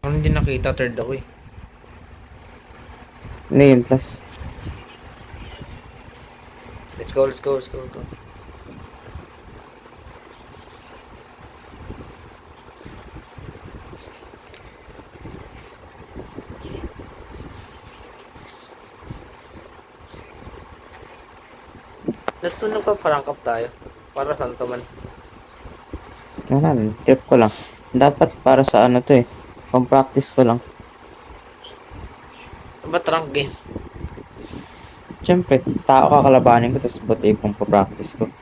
Ano hindi nakita, third ako eh. Hindi yun, plus. Let's go, let's go, let's go, let's go. Natunog pa parang cup tayo. Para saan to man? Wala, trip ko lang. Dapat para sa ano to eh. Pang practice ko lang. Ba't rank game? Siyempre, tao kakalabanin ko, tapos bot eh, pang practice ko.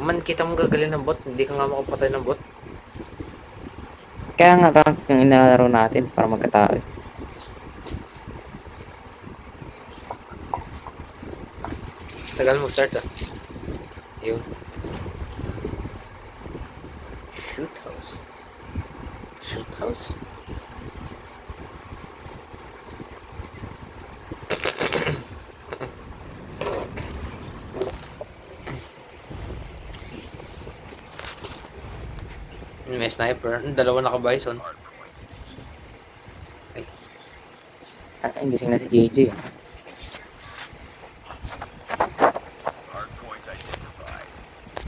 Man, kita mo gagaling ng bot. Hindi ka nga makapatay ng bot. Kaya nga yung inalaro natin para magkatao eh. Tagal mo start ah. Yun. Shoot house. Shoot house? May sniper. Dalawa naka-bison. Ay, Hindi sila si JJ ah.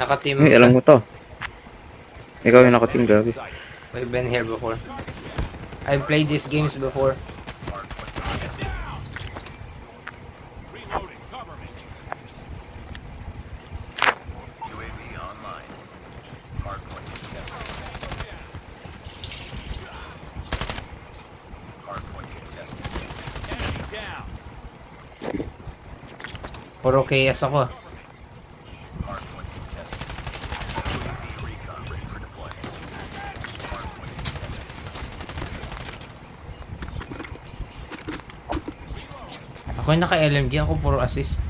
naka-team. Uy, alam mo to. Ikaw yung nakating gabi. We've been here before. I've played these games before. Puro KS ako. Ako yung naka-LMG, ako puro assist.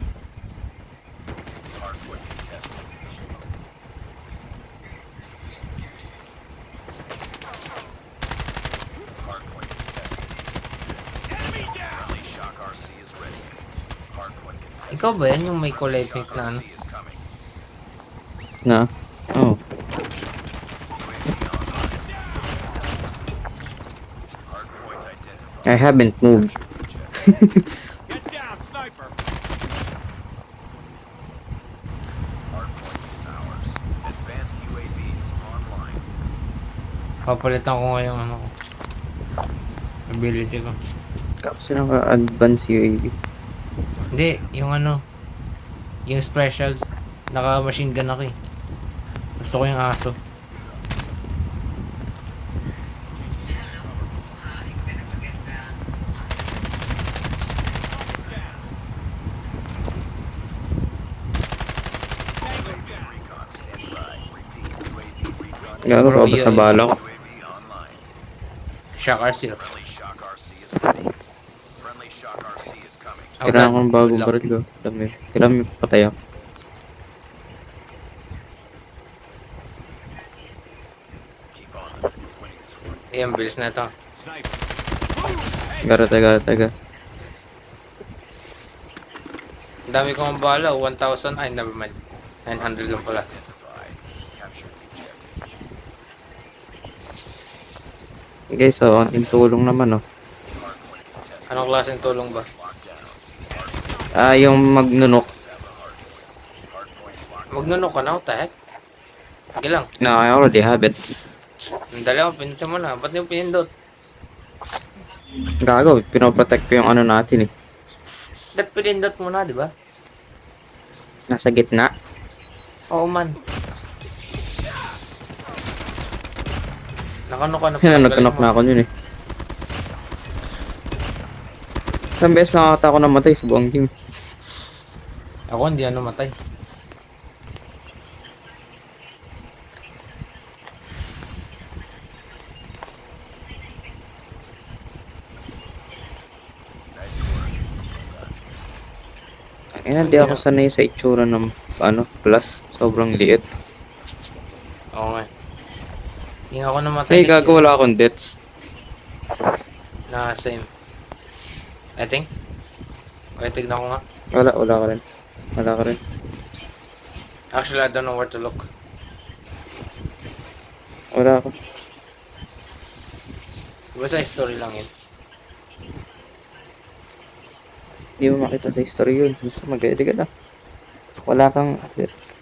Ikaw ba yan yung may kulay pink na ano? Na? Oh. I haven't moved. Get down, sniper! Hardpoint is ours. Advanced UAVs online. Papalitan ko nga yung ano ko. Ability ko. Kasi naka-advance UAV. Hindi, yung ano. Yung special. Naka-machine gun ako eh. Gusto ko yung aso. Gago Bro, pa ba sa bala ko? UAV online. Shock RC. Friendly Shock RC is ready. Friendly Shock RC is coming. Kailangan kong bagong baril ko. Kailangan may patay ako. Keep on. We're winning this one. Ayan, bilis na ito. Sniper. Taga. Ang dami kong bala. 1,000. Ay, never mind. 900 lang pala. Identified. Capture objective. Guys, so, konting tulong naman oh. Hardpoint contested. Anong klaseng tulong ba? Locked down. Yung magnunok. Hardpoint locked. Magnunok ka na, what the heck? Sige lang. No, I already have it. Ang dali ako, pinutin mo na. Ba't yung pinindot? Gago, pinoprotect ko yung ano natin eh. Ba't pinindot mo na, di ba? Nasa gitna. Oo man. Nakanok ka na. Nagkanok na ako yun eh. Isang beses nakakata ako namatay sa buong game. Ako hindi ano matay. Nice work. Hindi ako sanay sa itsura ng ano, plus. Sobrang liit. Oo nga. Hindi ako namatay. Ay, gago, wala akong deaths. Na same. I think. Okay, tignan ko nga. Wala ka rin. Wala ka rin. Actually, I don't know where to look. Wala ako. Basta history lang yun. Hindi mo makita sa history yun. Gusto mag-edit ka na. Wala kang updates.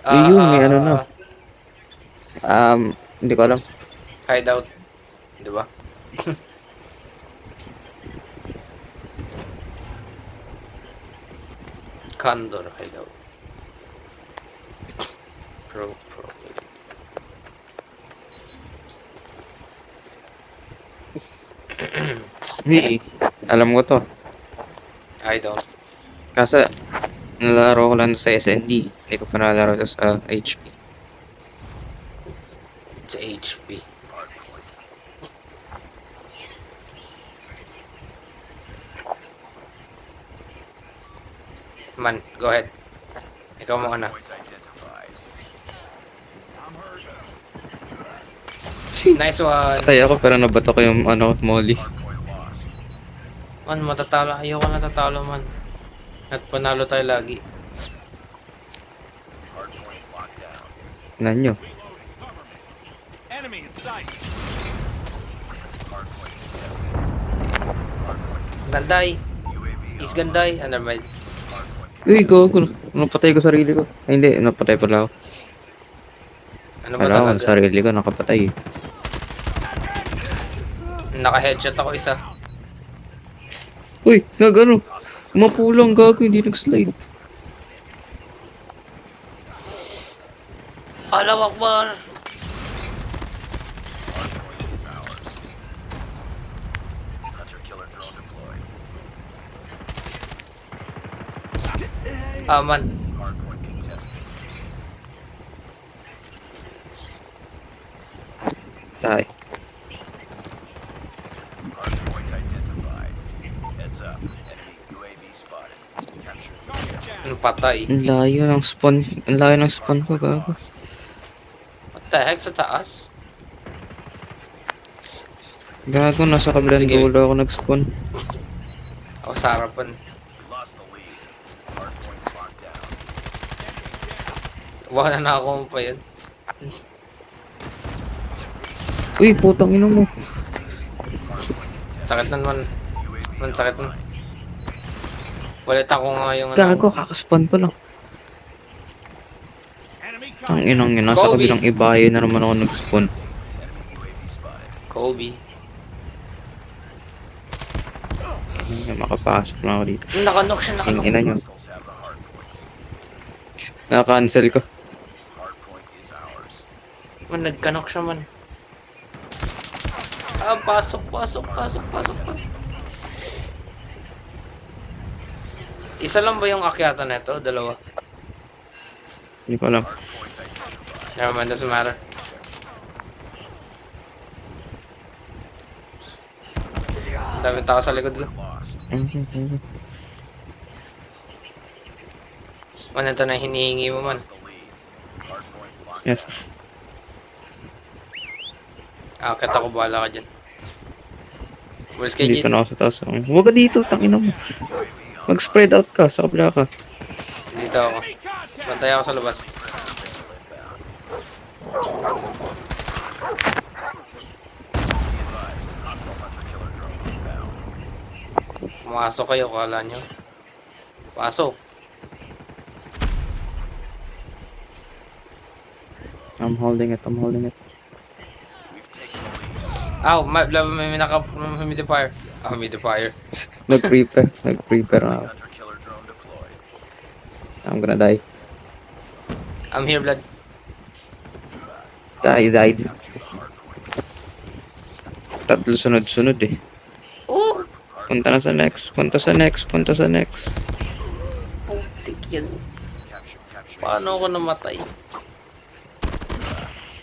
Yun, may ano na. Hindi ko alam. Hideout. Di ba? Condor hideout. Pro. Hey, alam ko to. I don't. Kasi, nalalaro ko lang sa SND. Hindi ko pa nalalaro sa HP. It's HP. Man, go ahead. Ikaw mo na. Nice one. Patay ako pero nabato ko yung Molly. Man, matatalo. Ayoko natatalo man. At panalo tayo lagi. Tignan nyo. Enemy in sight. Ganday. Is Ganday. Ano ba? Uy, go. Napatay ko sarili ko. Ay, hindi. Napatay pala ako. Ano ba Wala ko, talaga? sarili ko nakapatay. Naka-headshot ako isa. Uy, nagano. Mapulang gago, hindi nag-slide. Allahu Akbar! Hunter killer drone deployed. Man. Hardpoint contested. Tay. Hardpoint identified. Heads up. Enemy UAV spotted. Capture. Ang patay. Ang layo ng spawn. Ang layo ng spawn ko, gago. What the heck? Sa taas? Gago, nasa kabilang Sige. dulo ako nag-spawn. Ako sa harapan. We lost the lead. Hardpoint locked down. Wala na ako pa yan. Uy, putang ina mo. Sakit na naman. Man, sakit na. Walit ako nga yung Gago, kakaspawn ko lang. Ang inang yun, nasa Kobe. kabilang ibayo na naman ako nag-spawn. UAV spotted. Kobe. Ay, makapasok na ako dito. Nakanock siya, Ang nakanock. ina nyo. Hostiles have the hardpoint. Naka-cancel ko. Hardpoint is ours. Man, nagkanok siya man. Pasok. Isa lang ba yung akyatan nito? Dalawa? Hindi ko alam. Never mind, doesn't matter. Ang daming tao sa likod ko. Man, ito na hinihingi mo man. The lead. Hardpoint locked Yes. Akit ako, bahala ka dyan. Bulis kay Hindi pa Jin. na ako sa taas. Huwag ka dito, tangina mo. Mag-spread out ka, sa kabila ka. Dito ako. Bantay ako sa labas. hostile hunter killer drone inbound. Pumasok kayo, kala nyo. Pasok. I'm holding it. We've taken the lead. May naka-humidifier. Humidifier. Nag-prepare na ako. Hunter killer drone deployed. I'm gonna die. I'm here, blood. Died. Tatlo sunod-sunod eh. Oh! Punta na sa next. Punta sa next. Putik yan. Capture. Paano ako namatay?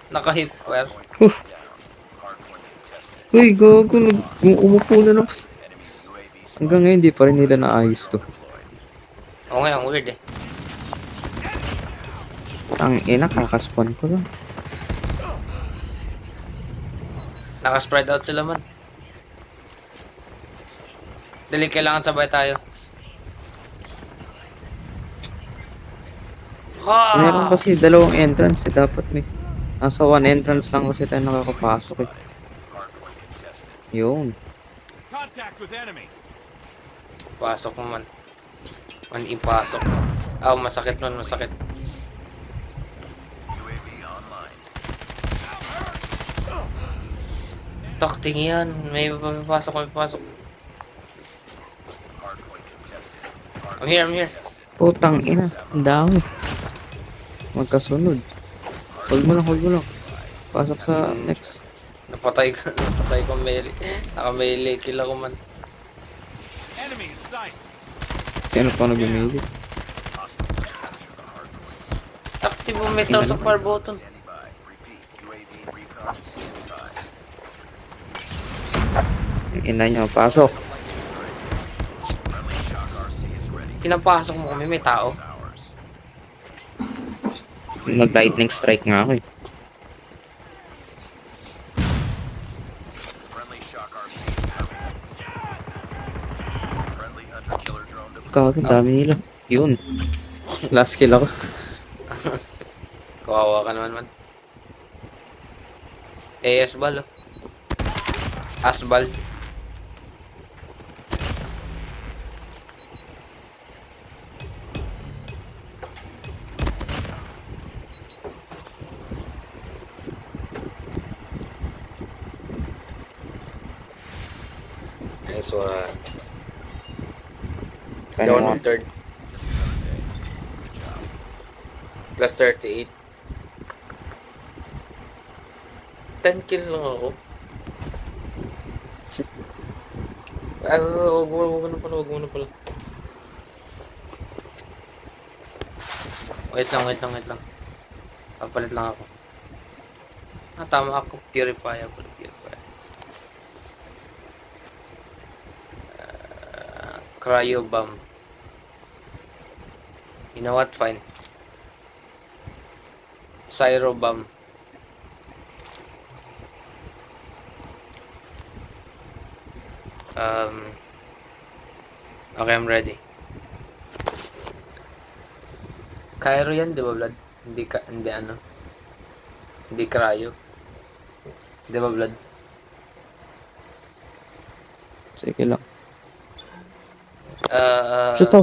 Naka-hipware. Huh. Hardpoint contested. Uy, gago. Umupo na lang. Enemy UAV spotted. Hanggang ngayon, di pa rin nila naayos to. Oo nga, ang weird eh. Ang ina, kakaspawn ko lang. Naka-spread out sila man. Dali, kailangan sabay tayo. Ha! Meron kasi dalawang entrance eh. Dapat may... Nasa one entrance lang kasi tayo nakakapasok eh. Yun. Contact with enemy. Pasok mo man. Man, ipasok mo. Masakit nun, masakit. UAV online. Takting yan. May papasok, may papasok. Hardpoint contested. I'm here, I'm here. Putang ina. Ang dami. Magkasunod. Hold mo lang. Pasok sa next. Napatay ko melee. Naka-melee kill ako man. Enemy in sight. Sino pa nag-umili? Hostiles have captured the hardpoint. Active mo metal sa fire button. Standing by. Repeat. UAV recon is standing by. Yung ina nyo, pasok. Friendly shock RC is ready. Pinapasok mo kami, may tao. It's ours. Nag-lightning strike nga ako eh. Friendly shock RC is coming. Friendly hunter killer drone deployed. Kaka, dami nila. Yun. Last kill ako. Kawawa ka naman man. Asbal oh. Asbal. Nice one. Kaya Down mo. on third. Plus 38. 10 kills lang ako. Wag mo na pala. Wait lang. Papalit lang ako. Tama ako. Purifier. Cryo bomb. You know what? Fine. Cyro bomb. Okay, I'm ready. Cairo yan, di ba, Vlad? Hindi ano. Hindi cryo. Di ba, Vlad? Sige lang. Uh, Shoot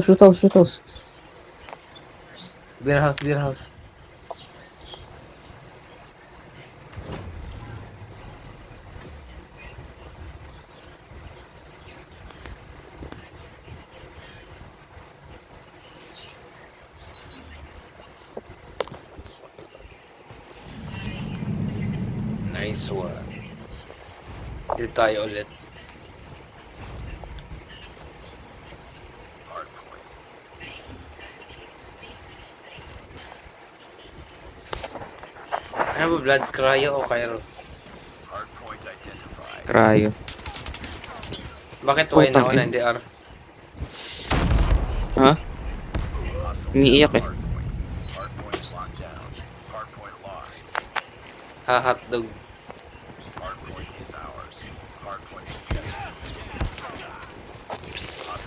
house. Beer house. Nice one. Dito tayo ulit. Hardpoint. Ano ba, Vlad? Cryo o Cairo? Hardpoint identified. Cryo. Bakit Y na Putang ako ina. na hindi R? Ha? Hostiles Umiiyak have eh. hardpoint. Hardpoint locked down. Hardpoint lost. Hotdog. Hardpoint is ours. Hardpoint contested.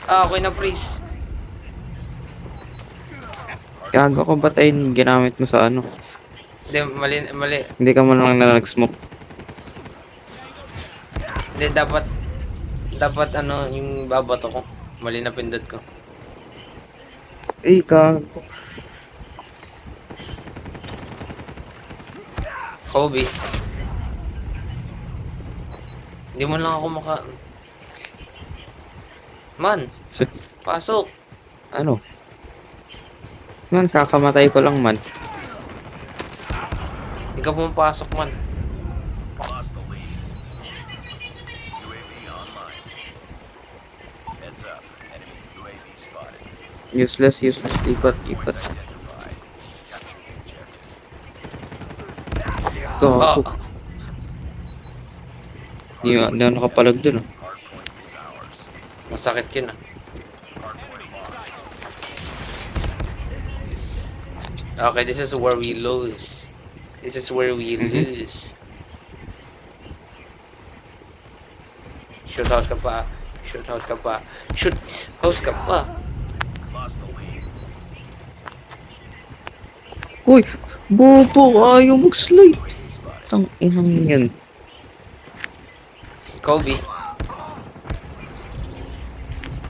Okay na, freeze. Gago ko ba tayo ginamit mo sa ano? Hindi, mali. Hindi ka man lang nag-smoke. Hindi, dapat ano, yung babato ko. Mali na pindot ko. Eh, gago. Kobe. Hindi mo lang ako Man, pasok. Ano? Man, kakamatay ko lang man. Hindi ka pumapasok, man. Lost the lead. UAV online. Heads up. Enemy UAV spotted. Useless. Lipat. Identified. Capture the objective. Gago. Ah, Di ako nakapalag dun. Hardpoint is ours. masakit yun, ah. Hardpoint lost. Okay, this is where we lose. Lose. Shoot house ka pa. Shoot house ka pa. Lost the lead. Uy! Bobo! Ayaw mag-slide! UAV spotted. Tang inang yan. Kobe.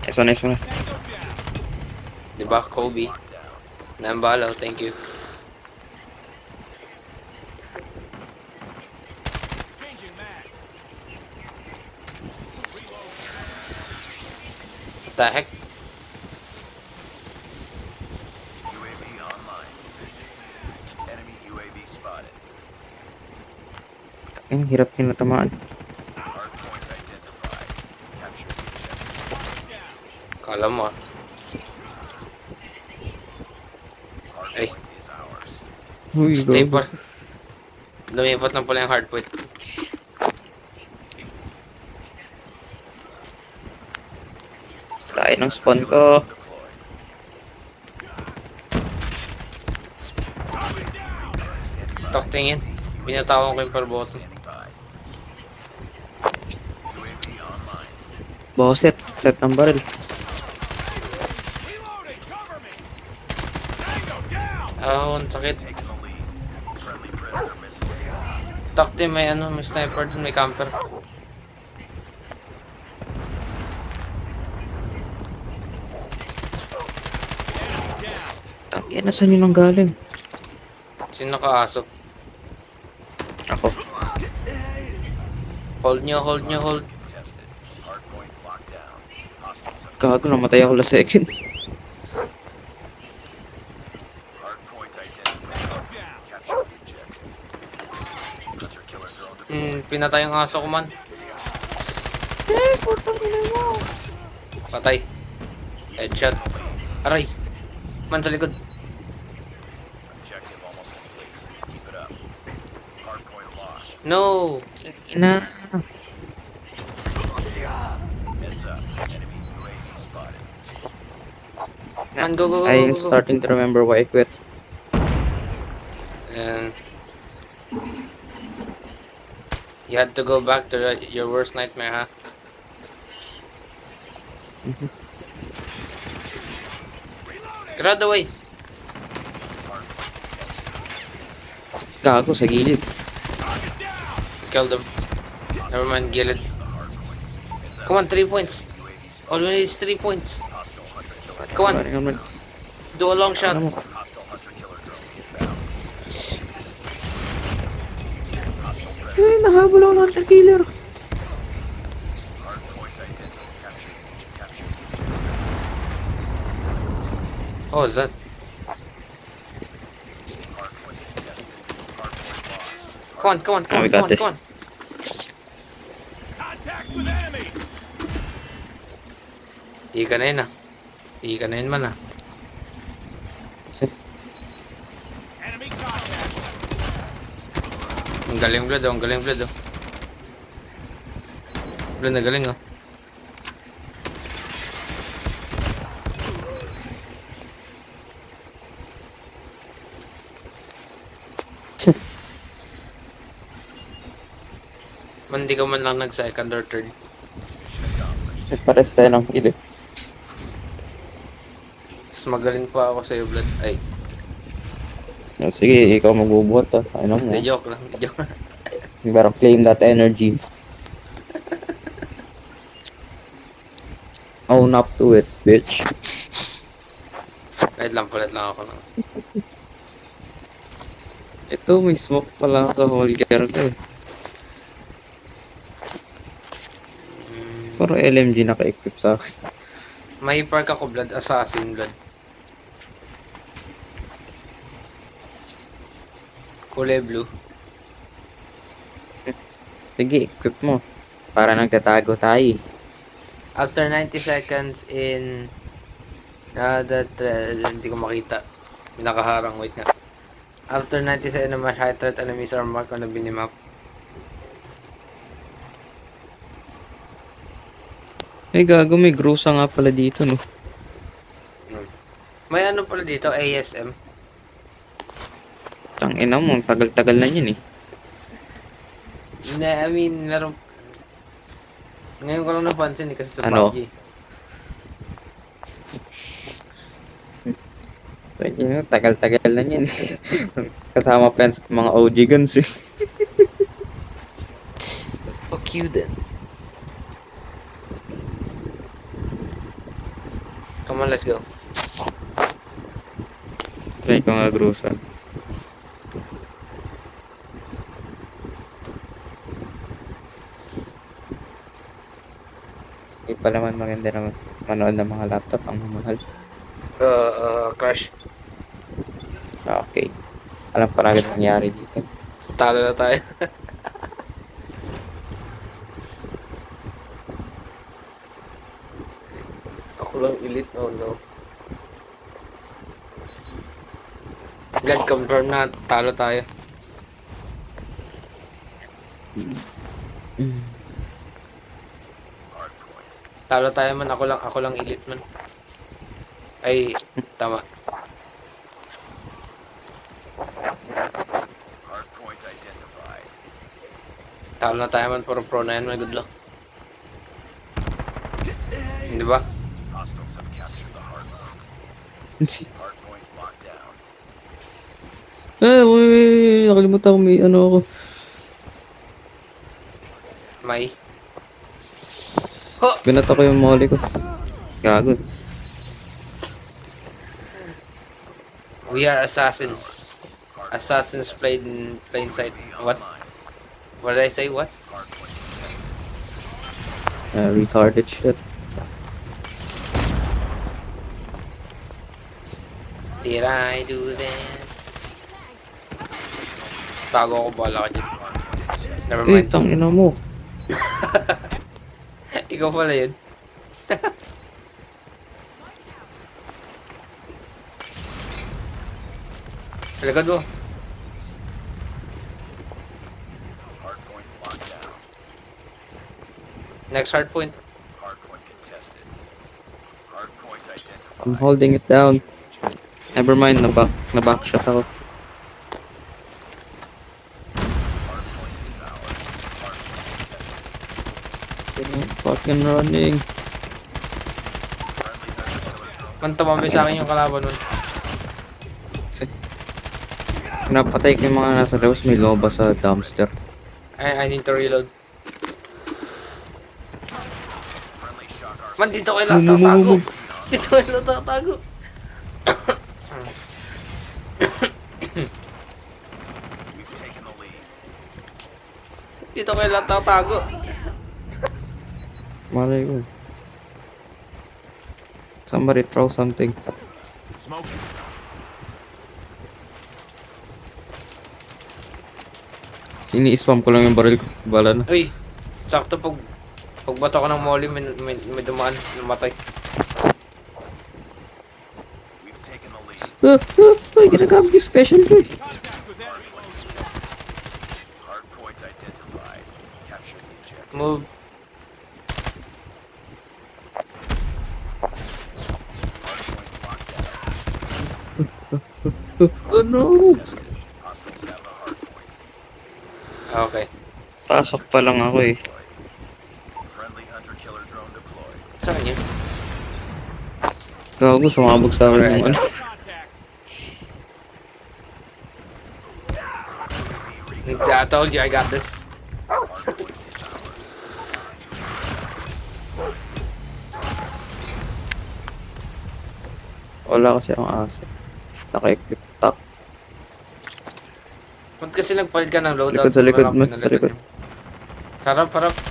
Nice one. Diba? Kobe. Nambalaw, thank you. The heck? UAV online. Enemy UAV spotted. Ang hirap nila tamaan. Hardpoint identified. Capture the objective. Kala mo ah. Ay. Hardpoint is ours. Uy, Stay gago. pa. Lumipat na pala yung hardpoint. Tayo ng spawn ko. Deploy. Taktingin. Binatawan ko yung parboto. Standing by. UAV online. Boset. Set ng barrel. Ah, ang sakit. Taking the lead. Friendly Predator missile. Takti may ano, may sniper dun, may camper. Tangin na saan yun ang galing? Sino nakaasok? Ako. Hold nyo. Tested. Hardpoint locked down. Hostiles have Gago, namatay ako last second. hardpoint identified. Capture the objective. Hunter killer drone deployed. Pinatay ang aso ko man. Patay. Headshot. Aray. Man sa likod. Objective almost complete. Keep it up. Hardpoint lost. No! Ina. Heads up. Enemy UAV spotted. Man, go. I'm starting to remember why I quit. And you had to go back to your worst nightmare, huh? Get out of the way! Gago, sa gilid. Killed him. Never mind, Gilid. Come on, 3 points. All we need is 3 points. Hostile hunter killer. Come on, Ano do a long shot. mo? Hostile hunter killer drone inbound. Ay, nahabol ako ng hunter killer. Hardpoint identified. Capture. Oh, is that? Hardpoint contested. Hardpoint lost. Come on, we got this. come on. Di ka na yun ah. Di ka na yun man ah. Kasi, Ang galing Blood oh. Blood na galing oh. Man, di ka man lang nag-second or third. pares tayo ng kill. Mas magaling pa ako sa'yo, Blood. Ay, Sige, ikaw magbubuhat to. Ano mo? di joke lang. Pero claim that energy. Own up to it, bitch. Palit lang ako ng... Ito, may smoke pala sa Holger ko eh. Pero LMG naka-equip sa akin. May park ako, Blood. Assassin, Blood. Kulay blue. Sige, equip mo. Para nagtatago tayo. After 90 seconds in... hindi ko makita. May nakaharang, wait nga. After 90 seconds na mas high threat enemies are marked on the minimap. Eh, gago, may grusa nga pala dito, no? May ano pala dito, ASM. Tangina mo, ang tagal-tagal na yun eh. I mean, meron... Ngayon ko lang napansin eh, kasi sa Ano? PUBG. Yun, tagal-tagal na yun eh. Kasama pa yan sa mga OG guns eh. Fuck you then. Come on, let's go. Try ko nga grusa. Hindi pa naman maganda naman manood ng mga laptop ang mahal. Crash. Okay. Alam ko na agad nangyari dito. Talo na tayo. Ako lang elite. Oh no. God, confirm na. Talo tayo. Hard point. Talo tayo man. Ako lang elite man. Ay, tama. Hard point identified. Talo na tayo man. Puro pro na yan. May good luck. Di ba? Hostiles have captured the hard point. Hard point locked down. Uy, nakalimutan ko may ano ako. May. Ho! Binata ko yung molly ko. Gago. We are assassins. Assassins played in plain sight. What? What did I say? What? Hard point. Retarded shit. Did I do that? Tago ko, bala ka dyan. Never Eh, mind. tangina mo. Ikaw pala yun. Talagad mo. Hard point locked down. Next hard point. Hard point contested. Hard point identified. I'm holding it down. Never mind, na-backshot ako. Hard point is ours. Hard point contested. Fucking running. Friendly hunter killer drone. Man, tumamay sa akin yung kalaban nun. Napatay ko yung mga nasa labas, may lumabas sa dumpster. I need to reload. Friendly shock arsenal. Man, dito kayo lahat tatago. Dito kayo lahat tatago. We've taken the lead. Dito kayo lahat tatago. Malay ko. Somebody throw something. Smoking. Sini-spam ko lang yung baril ko. Bala na. Uy, sakto pagbato ko ng molly, may dumaan, namatay. We've taken the lead. Ay, ginagamit yung special ko eh. Hard point identified. Capture the objective. Move. Hard point locked down. Oh no! Tested. Hostiles have the hard point. Okay. Pasok pa lang ako eh. Friendly hunter killer drone deployed. Saan yun? Gago, sumabog sa akin yung ano. I told you I got this. Hard point is ours. Wala kasi ang aso. Naka-equip tak. Ba't kasi nagpalit ka ng loadout? Likod sa likod mo, Pinalitan sa likod. niyo. Sarap, harap. Objective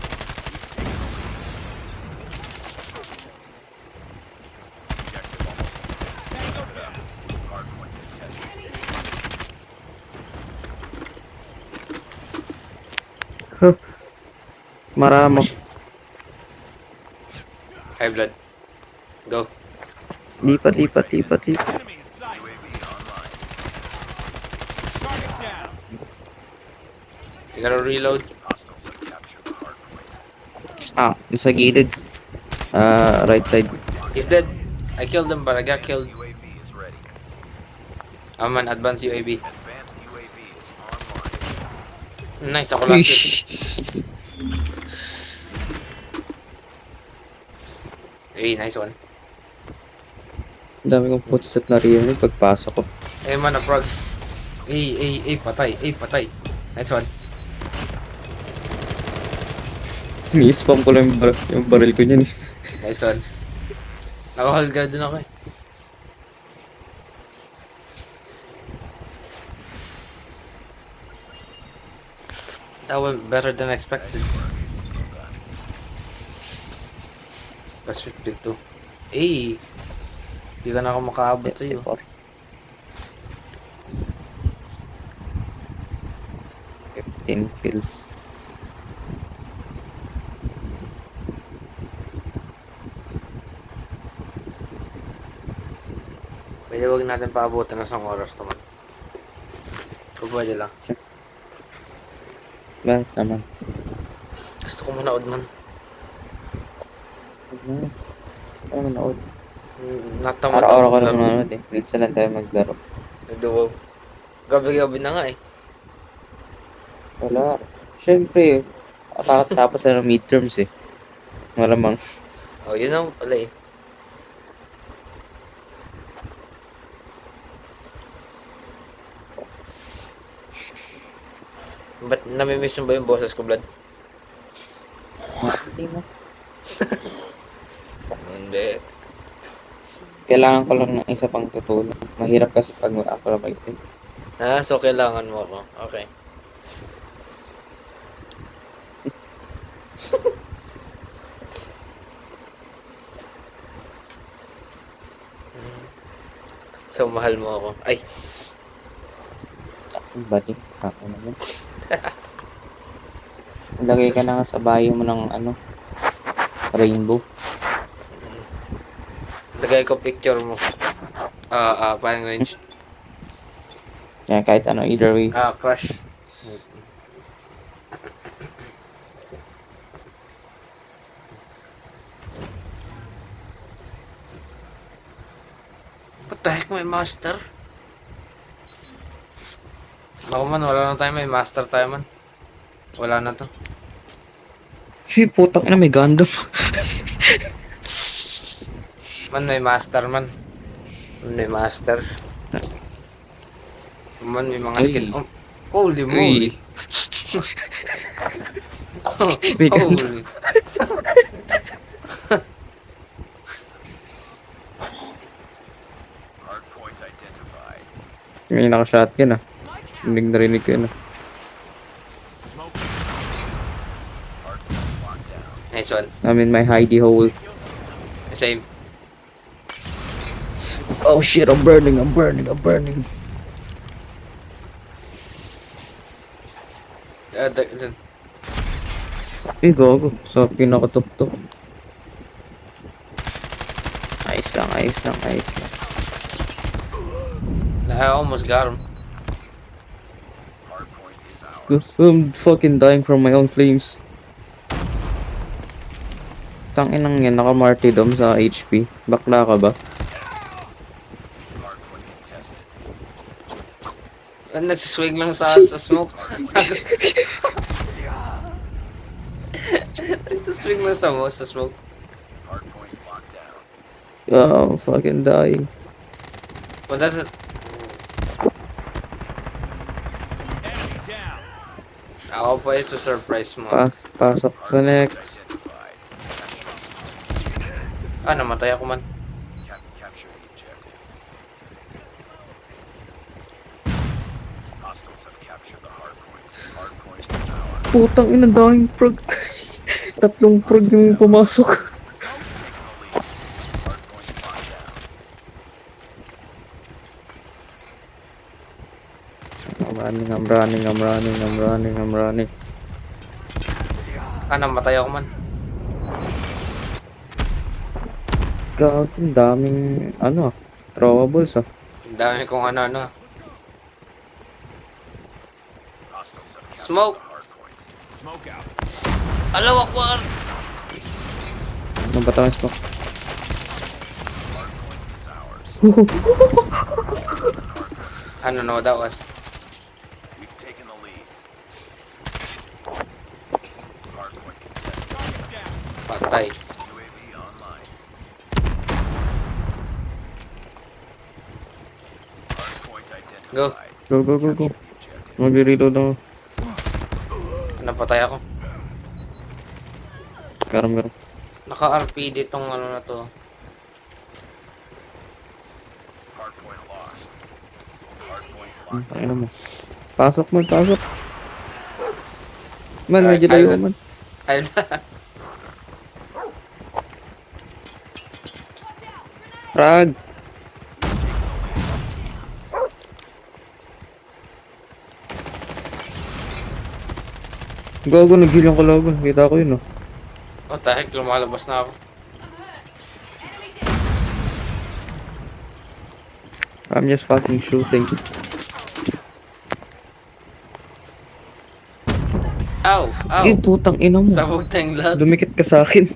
almost. Hard point contested. Maramo. High blood. Go. Lipat, lipat, lipat, lipat. UAV online. You gotta reload. Hostiles have captured the hard point. Nasa gilid. Right side. He's dead. I killed him, but I got killed. UAV is ready. I'm an advanced UAV. Advanced UAV is online. Nice, ako last hit. Wish. Hey, nice one. Ang dami kong footstep na rin pagpasok ko. Hey man, a prog. Hey, patay. Hey, patay. Nice one. Ni-spam ko lang yung baril ko niyan eh. Nice one. Naka-hold guard din ako eh. That went better than expected. Plus 52. Eh, di ka na ako makaabot sa'yo. 54. 15 kills. Pwede wag natin paabutan ng isang oras to man. Kung pwede lang. Bakit naman? Gusto ko manood man. Ano manood? Natamad Araw-araw ko laro. na manood eh. Minsan lang tayo maglaro. Nagduwaw. Gabi-gabi na nga eh. Wala. Siyempre, kakatapos na ng midterms eh. Malamang. Oh, yun ang pala eh. Ba't namimiss mo ba yung boses ko, Vlad? Hindi mo. Hindi. Kailangan ko lang ng isa pang tutulong. Mahirap kasi pag ako lang mag-isip. Ah, so kailangan mo ako. Okay. So, mahal mo ako. Ay, Balik. Ako naman. Lagay ka na nga sa bio mo ng ano. Rainbow. lagay ko picture mo. Parang range. Kaya kahit ano, either way. Crush. What the heck, may master? Ako man, wala na tayo, may master tayo man. Wala na to. Shit, putang ina, may Gundam. Man, may master man. Man, may master. Man, may mga Uy. skill. Oh, holy moly. May Gundam. Holy. Hardpoint identified. May naka-shotgun ah. Narinig ko yun ah. Hardpoint locked down. Nice one. I'm in my hidey hole. Same. Oh shit, I'm burning. Dun. Eh, gago. Sa pinakatok-tok. Ayos lang. I almost got him. Hardpoint is ours. I'm fucking dying from my own flames. Tanginang yan, naka-martyrdom sa HP. Bakla ka ba? Hardpoint contested. Nagsiswing lang sa smoke. Nagsiswing lang sa smoke. Hardpoint locked down. Oh, I'm fucking dying. But that's it. Enemy down. Ako pa is surprise mo. Pasok sa next. Identified. Namatay ako man. Capture the objective. Hostiles have captured the hardpoint. Hardpoint is ours. Putang ina, daming prog. Tatlong prog yung pumasok. Hardpoint locked down. I'm running. Namatay ako man. Gago, ang daming, ano, throwables ah. Ang dami kong ano. Hostiles have captured Smoke. the hardpoint. Smoke out. Alaw Akbar! Ano ba tayo smoke? Hardpoint is ours. No, that was. We've taken the lead. Hardpoint contested. Patay. UAV online. Hardpoint Go. identified. Go. Capture the objective. Magre-reload ako. Napatay ako. Karam. Naka-RPD tong ano na to. Ano mo? Pasok man, pasok. Man, Alright, medyo layo ayun. man. Ayun. Rag! Gago, nag-heal yung kalaban. Kita ko yun, oh. Oh, tahik, lumalabas na ako. I'm just fucking shooting. Ow! Ow! Eh, putang ina mo. Sabog tayong lahat. Dumikit ka sa akin.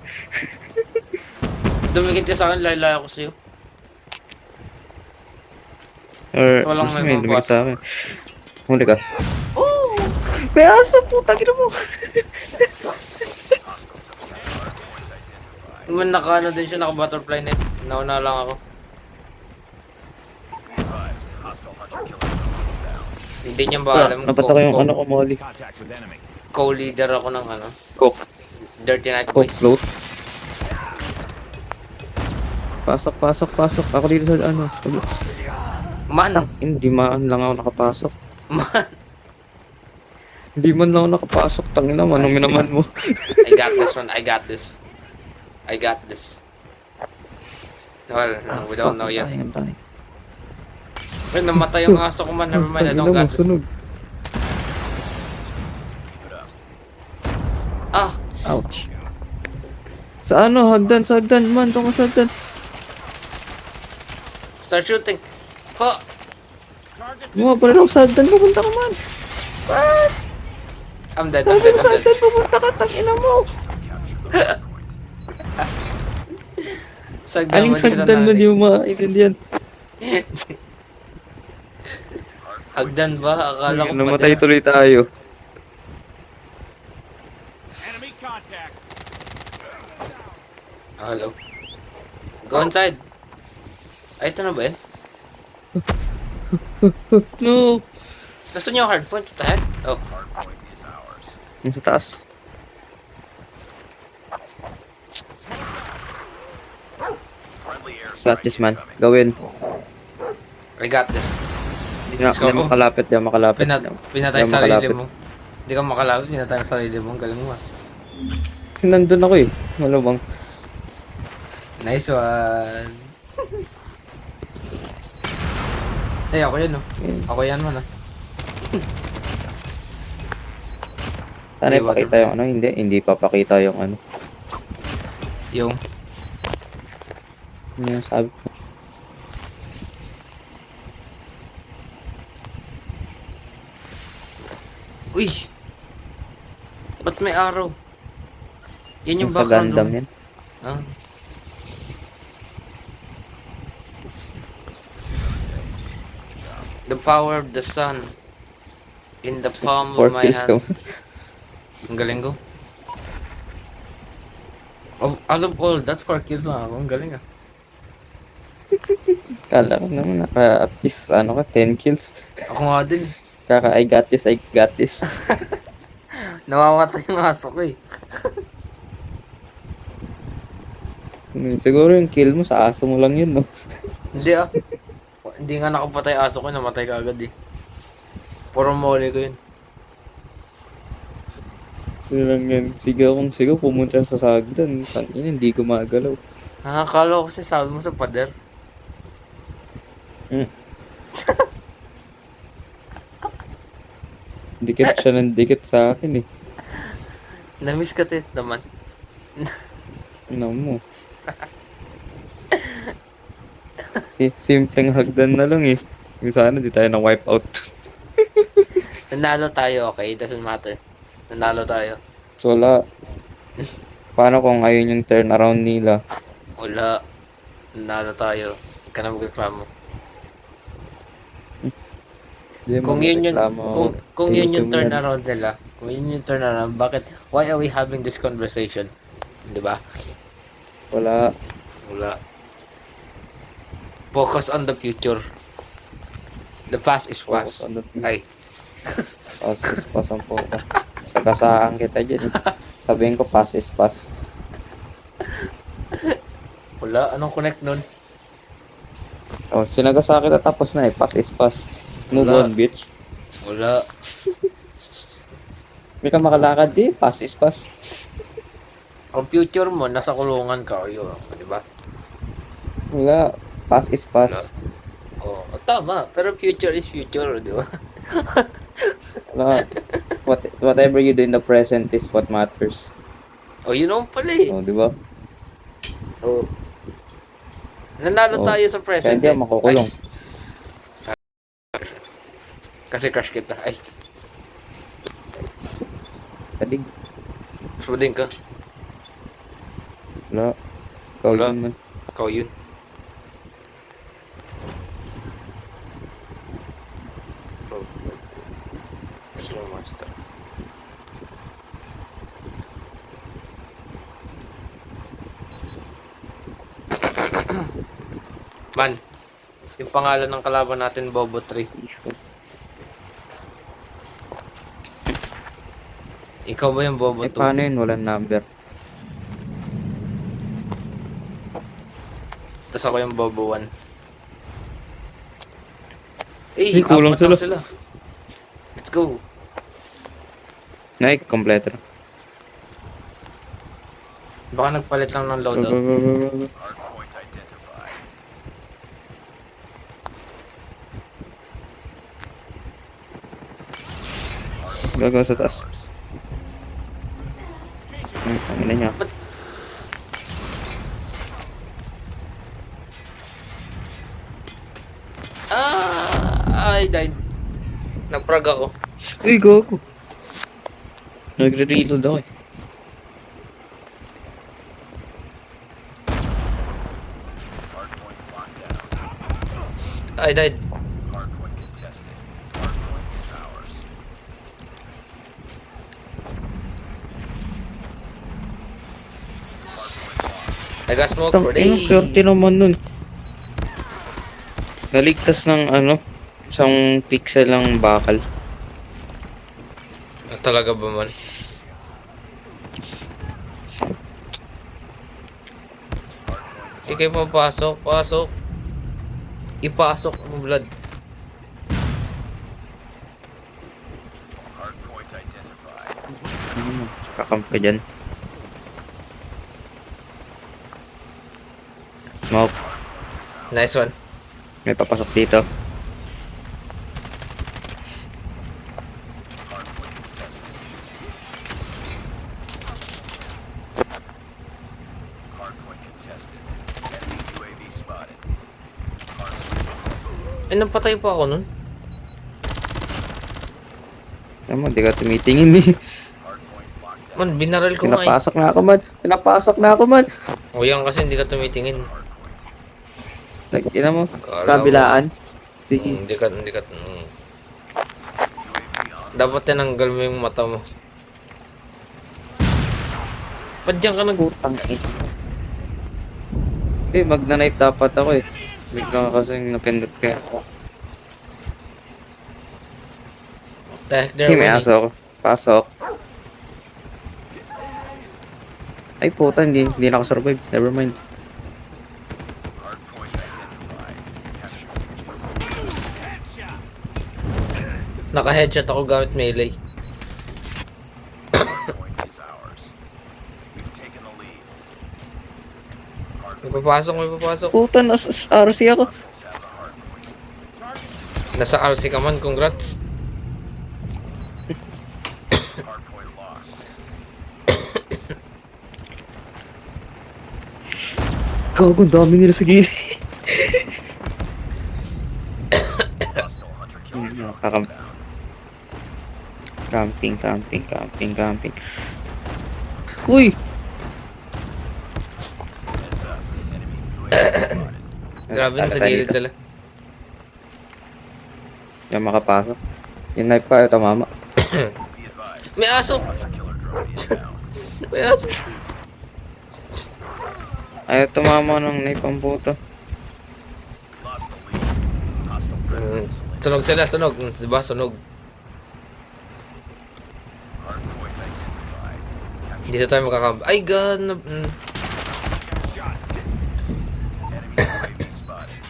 Dumikit ka sa akin, layo ako sa'yo. Or, Walang mas may dumikit mapasok. sa akin. Huli ka. Oh! May aso, putang ina mo. Naman naka-ano din siya, naka-butterfly net. Nauna lang ako. Advised. Hostile hunter killer down. Hindi niya ba alam Napata ko yung ano ko, Molly. Contact with enemy. co-leader ako ng ano, Coke. Dirty Night Coke Boys. float. Pasok, pasok, pasok. Ako dito sa ano. Man! Hindi man lang ako nakapasok. Man! Hindi man lang ako nakapasok. Tangin naman, anong minaman mo. I got this one, I got this. I got this. Well, no, we don't know yet. Ang tayo. Ay, namatay yung aso ko man. Never mind, I don't got this. Sunog. Ah! Ouch. Sa ano, hagdan, sa hagdan. Man, tong sa hagdan. Start shooting! Ho! Mga pa rin ako sa hagdan. Pupunta ka man. What? I'm dead, Sabi I'm dead, ko sa I'm dead. hagdan, pupunta ka. Tangina mo. Sagda Aling mo, hindi kita hagdan mo, narinig. di mo maintindihan. Hagdan ba? Akala ko Namatay pati. tuloy tayo. Enemy contact. Hello. Go inside. Ay, ito na ba yun? No. Nasaan yung hardpoint? What the heck? Oh. Hardpoint is ours. Yung sa taas. Friendly Got airstrike this, man. incoming. Gawin. I got this. Hindi na Let's go. hindi makalapit. Hindi makalapit. Pinatay Hindi sa sarili makalapit. mo. Hindi ka makalapit, pinatay sa sarili mo. Ang galing mo ah. Nandun ako eh. Malabang. Nice one. Ay, ako yan oh. Ako yan man ah. Sana ipakita yung ano. Hindi papakita yung ano. Yung Ano yung sabi ko. uy! Ba't may araw? Yan yung Yung sa background Gundam room. yan. Ah. The power of the sun in the palm of 4 my kills ka. hands. Ang galing ko. Out of all that, 4 kills lang ako. Ang galing ah. Kala ko naman at least ano ka 10 kills. Ako nga din. Kaka I got this, I got this. Nawamatay yung aso ko eh. Siguro yung kill mo sa aso mo lang yun, no? Hindi ah. Hindi nga nakapatay aso ko, namatay ka agad eh. Puro mole ko yun. Yun lang yan. Sigaw kung sigaw, pumunta sa sagdan. Tangin, hindi gumagalaw. Nakakala ko kasi sabi mo sa pader. Dikit siya ng dikit sa akin eh. Namiss ka tit naman. Ano mo? Simpleng hagdan na lang eh. Sana di tayo na wipe out. Nanalo tayo, okay? It doesn't matter. Nanalo tayo. So wala. Paano kung ayun yung turnaround nila? Wala. Nanalo tayo. Huwag ka na magreklamo. Di mo Kung yun yun, reklamo. kung yun yung Ayusin mo yan. turnaround nila, kung yun yung turnaround, bakit, why are we having this conversation? Di ba? Wala. Wala. Focus on the future. The past is Focus past. on the future. Ay, Pass ang po ka. Sagasaan kita dyan eh. Sabihin ko pass is pass. wala. Anong connect nun? Oh, sinagasa kita tapos na eh. Pass is pass. Move Wala. on, bitch. Wala. Hindi ka makalakad di. Pass is pass. Ang future mo, nasa kulungan ka. Yun, di ba? Wala. Pass is pass. Oo, tama. Pero future is future, di ba? Wala. Whatever you do in the present is what matters. O, yun naman pala eh. O, di ba? O, nanalo Oo. tayo sa Kaya present hindi eh. ako makukulong. Ay, kasi crush kita. Ay, Kadig. sudin ka. Wala. Ikaw Wala. yun man. Ikaw yun. Slow monster. Man, yung pangalan ng kalaban natin, Bobo 3. Ikaw ba yung Bobo 2? Paano yun? Walang number. Tapos ako yung Bobo 1. Eh, Ay, kulang apat lang sila. sila. Let's go. Nike, kompleto na. Baka nagpalit lang ng Go, loadout. go, go, go, go, go. Hardpoint identified. Gagawa sa taas. Ang ina niya. I died. Naprag ako. Uy, go. Nagre-reload ako eh. Hardpoint locked down. I died. Hardpoint contested. Hardpoint is ours. I got smoke Tang for ina, days. swerte naman nun. Naligtas ng isang pixel ng bakal. Talaga ba man? Sige, papasok. Pasok. Ipasok mo, blood. Hardpoint identified. Kakamp ka dyan. Smoke. Nice one. May papasok dito. Hardpoint contested. Hardpoint contested. Enemy UAV spotted. Hardpoint contested. Eh, napatay pa ako nun. Tama, di ka tumitingin eh. Hardpoint locked down. Man, binaril ko nga eh. Pinapasok na ako man. Pinapasok na ako man. O yan kasi hindi ka tumitingin. Ina mo. Kala Kabilaan. Sige. Hindi ka. Dapat tinanggal mo yung mata mo. Ba't diyan ka Putang ina. Hindi, magna-night dapat ako eh. Bigla kasing napindot ka. Heck, there Hindi, may winning. aso ako. Pasok. Ay puta, hindi na ako survive. Never mind. Hardpoint identified. Capture. Naka-headshot ako gamit melee. Hardpoint is ours. We've taken the lead. May papasok. Puta, nasa RC ako. Hostiles have the hardpoint. Nasa RC ka man, congrats. Hardpoint lost. Gago, dami nila sa gilid. Hostile hunter killer drone Kakam- inbound. Camping. Uy! Heads up. Enemy UAV spotted. Grabe na sa gilid sila. Yan makapasok. Yung knife pa, ito mama. Be advised. May aso! Hunter killer drone inbound. May aso! Ayaw tumama ng knife ang puto. Lost the lead. Hostile predator missile Sunog sila, sunog. Diba, sunog. Hardpoint identified. Capture. Dito tayo makakab... Ay, God! Enemy UAV spotted.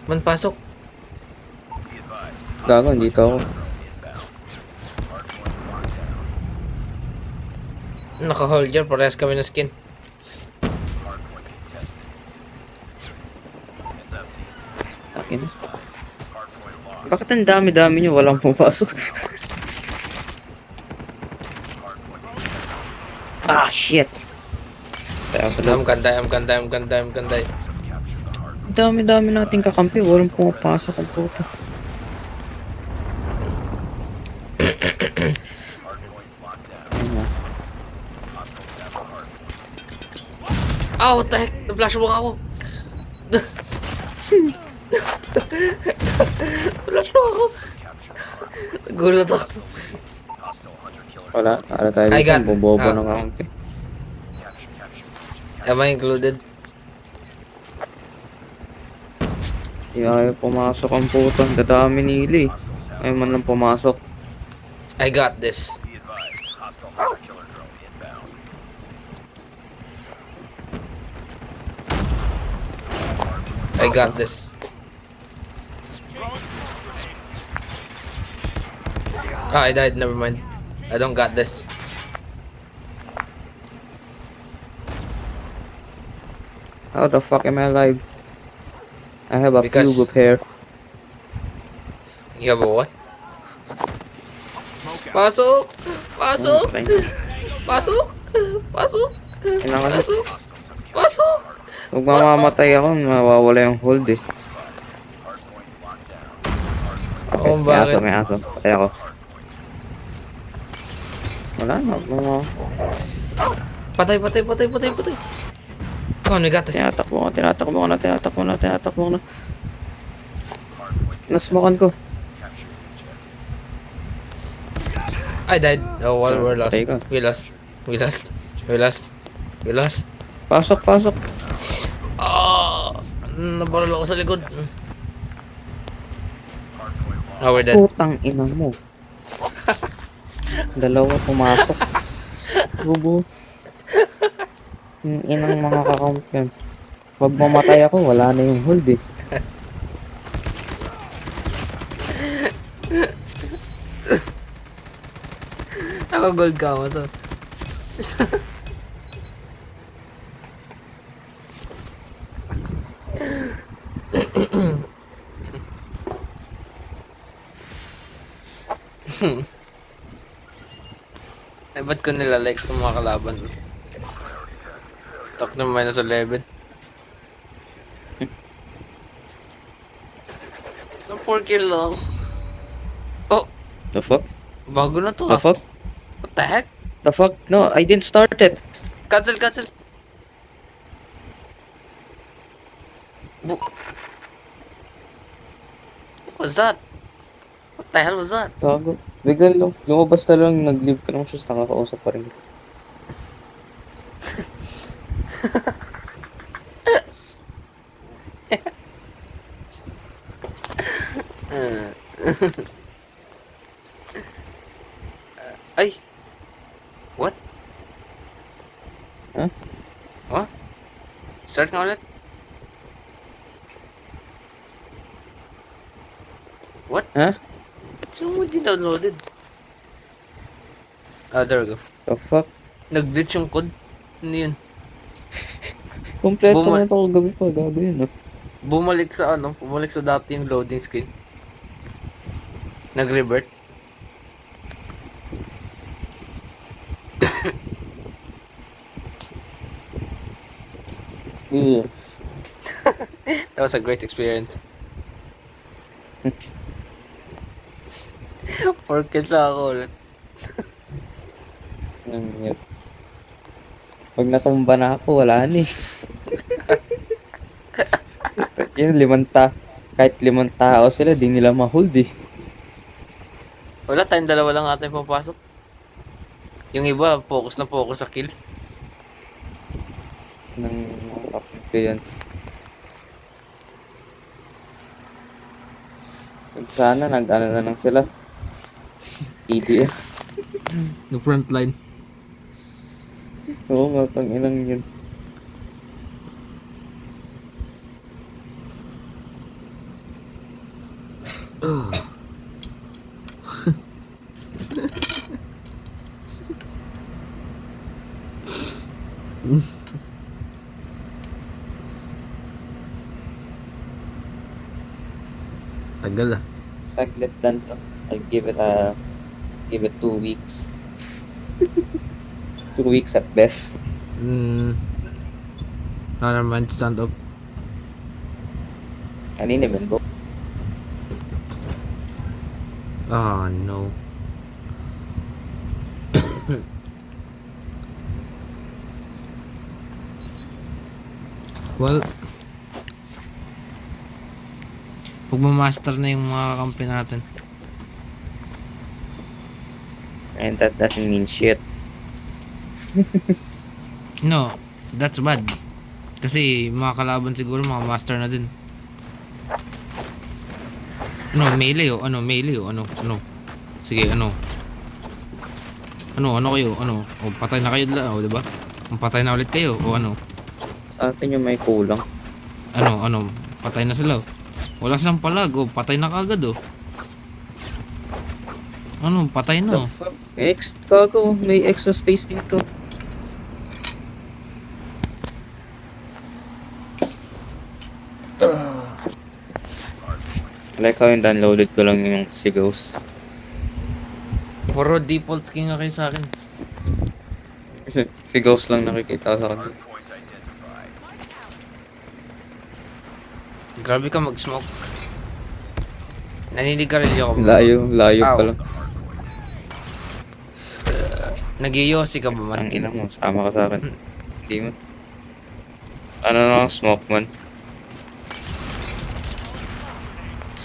Man, pasok. Be advised. Gago, dito ako. Inbound. Hardpoint locked down. Naka-hold yan, parehas kami ng skin. Hardpoint contested. Heads up, team. Takin. Hardpoint lost. Bakit ang dami-dami nyo walang pumapasok? Hardpoint contested. Ah, shit. Tayo sa loob. I'm ganda. Have captured the hardpoint. Ang dami-dami nating kakampi, walang pumapasok ang puto. Hardpoint locked down. Ayun na. Hostiles have the hardpoint. Ah, what the heck? Na-flashback ako. Flashback ako. Capture the hardpoint. Nagulat ako. Hostile hunter-killer. Wala, tara tayo I dito. got- Bobobo ah. ng kakampi. Capture. Am I included? Hindi ayaw pumasok ang puto. Ang dadami nili. Hostiles have. Ayaw man lang pumasok. I got this. Be advised. Hostile hunter-killer drone inbound. I got this. Ah, I died. Never mind. I don't got this. How the fuck am I alive? I have a Because- pube of hair. You have a what? Pasok! Pasok! Pasok! Pasok! Kailangan kasi Pasok! Pasok! pag mamamatay ako, mawawala yung hold eh. Hardpoint locked down. Okay, Oh, may bakit? aso, may aso. Patay ako. Wala na, mga... Patay, patay, patay, patay, patay. Come on, we got this. Tinatakbo ko na. Nasmokan ko. Capture the objective. I died. Oh, well, we're lost. Patay ka. We lost. We lost. We lost. We lost. Pasok. Ah! Nabaril ako sa likod. Hardpoint locked. Oh, we're dead. Putang ina mo. Dalawa pumasok. Bubo. Yung inang mga kakampiyan. Pag mamatay ako, wala na yung hold eh. Ako gold ka mo to. Eh, ba't ko nilalike itong mga kalaban? Talk na minus 11. So, 4 kill lang. Oh, The fuck? bago na to The ah. fuck? What the heck? The fuck? No, I didn't start it. Cancel. What was that? What the hell was that? Gago. Bigla lumabas na lang, nag-leave ka naman siya, nakakausap pa rin. Ay! What? Huh? What? Start nga ulit? What? Huh? Sino mo di downloaded? Ah, there we go. The fuck? Nag-glitch yung code. Ano yun? Kompleto Buma- na ito kagabi pa, gago yun, no? Bumalik sa dati yung loading screen. Nag-revert. Yeah. That was a great experience. 4 kills lang ako ulit. Yun. Pag natumba na ako, wala na eh. Yun, kahit 5 tao sila, di nila ma-hold eh. Wala, tayong dalawa lang ata yung papasok. Yung iba, focus sa kill. Nang kapit ko yan. Pag sana, nag-ano na lang sila. EDF. The front line. Oo nga, pang inang yun. Tagal ah. Saglit lang to. I'll give it 2 weeks. 2 weeks at best. Never mind, stand up. Kanina ba bro? Oh no. Well, pag ma-master na yung mga kampi natin. And that doesn't mean shit. No, that's bad. Kasi mga kalaban siguro mga master na din. Ano, melee o? Ano, melee o? Ano? Sige, ano? Ano kayo? Ano? O, patay na kayo dala, o, diba? Patay na ulit kayo, o ano? Sa atin yung may kulang. Ano? Patay na sila, o. Wala silang palag, o. Patay na kagad, o. Ano, patay na, o. The fuck? Gago, may extra space dito. I like how yung downloaded ko lang yung Sigos. Puro default skin nga kayo sa akin. Kasi Sigos lang nakikita sa kanila. Hardpoint identified. Grabe ka mag-smoke. Naninigarilyo ka ba? Layo Ow. pa lang. Nag-iyosi ka ba man? Ang ina mo, sama ka sa akin. Hindi mo. Ano na, smoke man.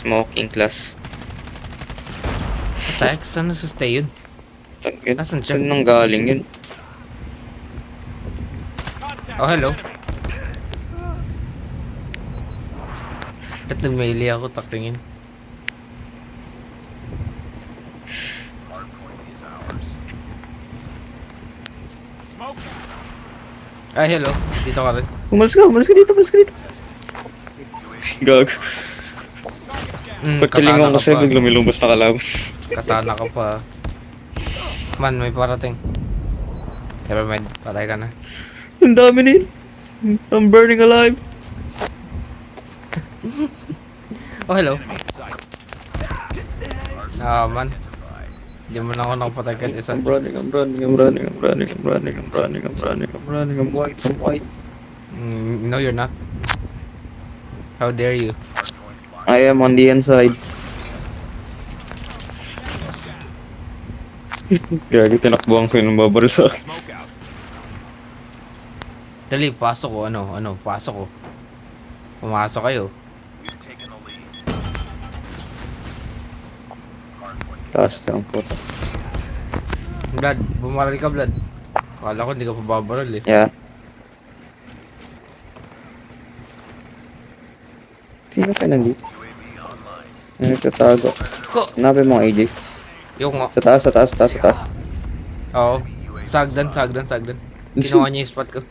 Smoking class. Attack? Saan nasa-stay yun? Tangin. Nasaan siya? Saan nang galing yun? Oh, hello. Ba't nag-melee ako? Taktingin. Hardpoint is ours. Smoke. Ay, hello. Dito ka rin. Umalis ka dito. Gag. Pagkalingon katana kasi ka pa. bigla may lumabas na kalaban. Katana ka pa. Man, may parating. Never mind. Patay ka na. Ang dami nil. I'm burning alive. Oh, hello. Enemy in sight. Ah, man. Hindi mo na ako nakapatay kahit isa. I'm running. I'm white. No, you're not. How dare you? Hardpoint locked. I am on the inside. Gagi, tinakbuhan ko yung babaril sa akin. Smoke out. Dali, pasok ko. Pasok ko. Pumasok kayo. We've taken the lead. Hardpoint Taas lang po. Blood, bumaril ka, Blood. Kala ko hindi ka pa babaril eh. Yeah. Sino ka nandito? UAV online. Ano nagtatago? Ko! Hanapin mo ang AJ. Yung nga. Sa taas. Oo. Sagdan. Kinuha niya yung spot ko.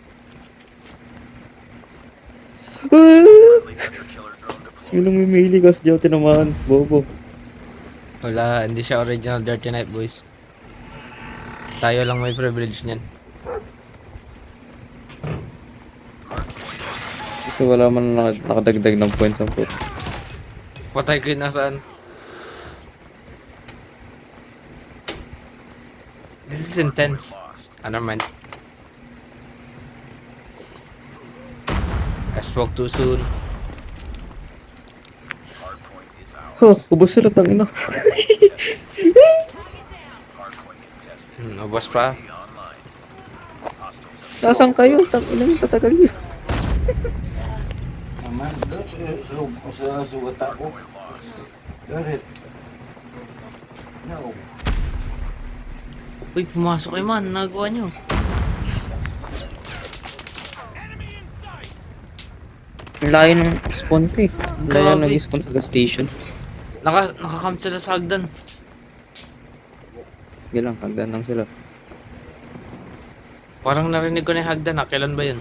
Friendly hunter killer drone deployed. Yung may melee kas diyaw tinamaan. Bobo. Wala, hindi siya original Dirty Knight, boys. Tayo lang may privilege niyan. Kasi wala man nakadagdag ng points ang put. Patay ko yun nasaan. This is intense. Lost. Ano man. I spoke too soon. Hardpoint is ours. Huh, ubos sila tangina. Hardpoint contested. Ubos pa. UAV online. Hostiles have Nasaan kayo? Tangina yung tatagal niyo. Naman, sa suwata ko. hardpoint lost. Garit. No. Uy, pumasok kayo man. Nagawa nyo. Ang layo ng spawn ko eh. Layo Grabe. nag-spawn sa gas station. Nakakam sila sa hagdan. Sige lang, hagdan lang sila. Parang narinig ko na yung hagdan. Kailan ba yun?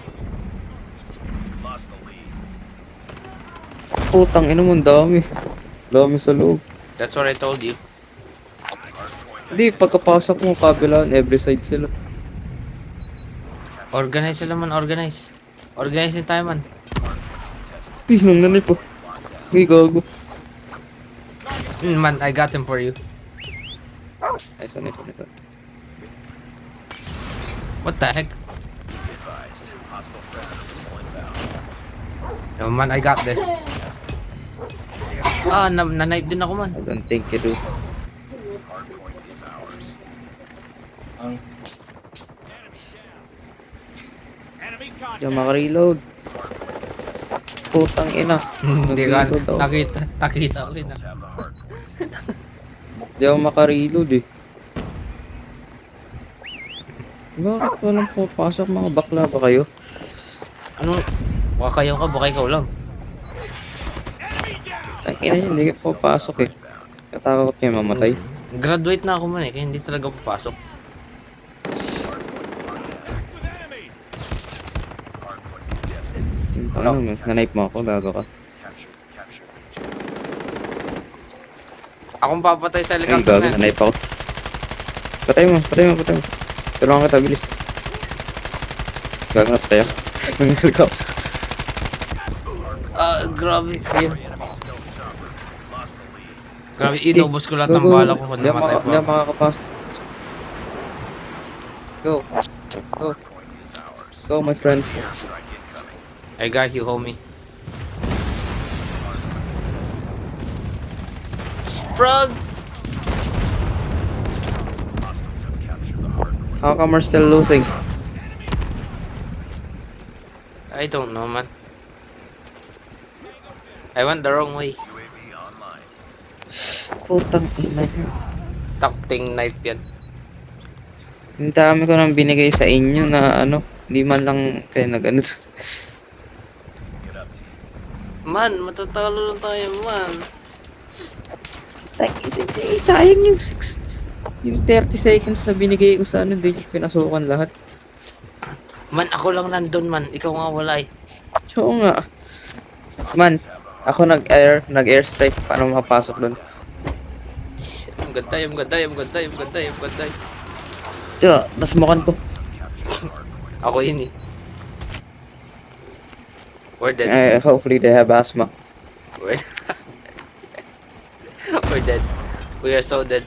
Lost the lead. Putang ina mo, ang dami. Dami sa loob. That's what I told you. Hindi, pagkapasok mo, kabila, on every side sila. Organize sila man, organize. Organize din tayo man. Uy, nang nanay po. Uy, gago. Man, I got him for you. Nice one, nice one, nice one. What the heck? Advised. Hostile predator missile inbound. No, man, I got this. Na-knife din ako man. I don't think you do. Hardpoint is ours. Ang Di ako makareload. Putang ina. Hindi ka, Nag-reload ako. nakita ko rin. Have the hardpoint. Di ako makareload eh. Bakit walang pumapasok, mga bakla ba kayo? Ano? Baka kayo ka, baka ikaw lang. Ang ina niya, hindi ka pumapasok eh. Katakot kayo mamatay. Graduate na ako man eh, kaya hindi talaga papasok. Ano, na-knife mo ako, gago ka. Capture. Akong papatay sa Ay, helicopter gago, na. na-knife ako. Patay mo. Tulungan kita, bilis. Gago na, patay ako. Nang-helicopter. Grabe. Ayun. Grabe, inubos ko lahat ng bala ko kung Di ako namatay di ako pa. makakapasok. Go, my friends. I got you, homie. Frog! Hostiles have captured the hardpoint. How come we're still losing? I don't know, man. I went the wrong way. UAV online. Putang ina niyo. Takting knife yan. Ang dami ko nang binigay sa inyo na ano, hindi man lang kayo nag-ano. Get up, team. Man, matatalo lang tayo, man. Sayang yung 30 seconds na binigay ko sa ano, hindi ko pinasukan lahat. Man, ako lang nandun, man. Ikaw nga wala eh. Oo nga. Man, ako nag-airstrike para makapasok doon. Ang ganda. Tiyo, nasumakan ko. Ako yun eh. We're dead. Hopefully they have asthma. We're We're dead. We are so dead.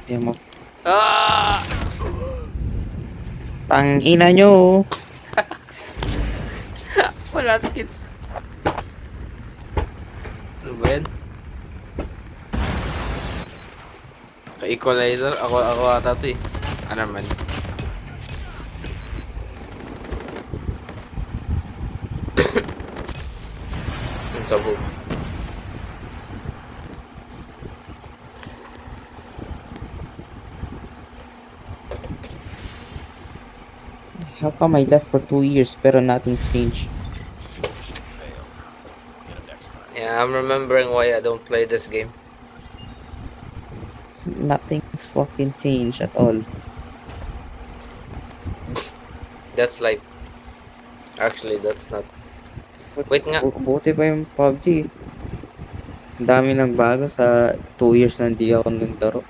Yan mo. Ah! Tang ina nyo. Wala skill. Ano ba yan? Ka-equalizer? Ako ata to eh. Ano naman? Ang sabo. How come I left for 2 years pero nothing's changed? Yeah, I'm remembering why I don't play this game. Nothing's fucking changed at all. That's life. Actually, that's not. Wait nga. Buti pa yung PUBG. Ang dami nang bago sa 2 years na hindi ako nagdaro.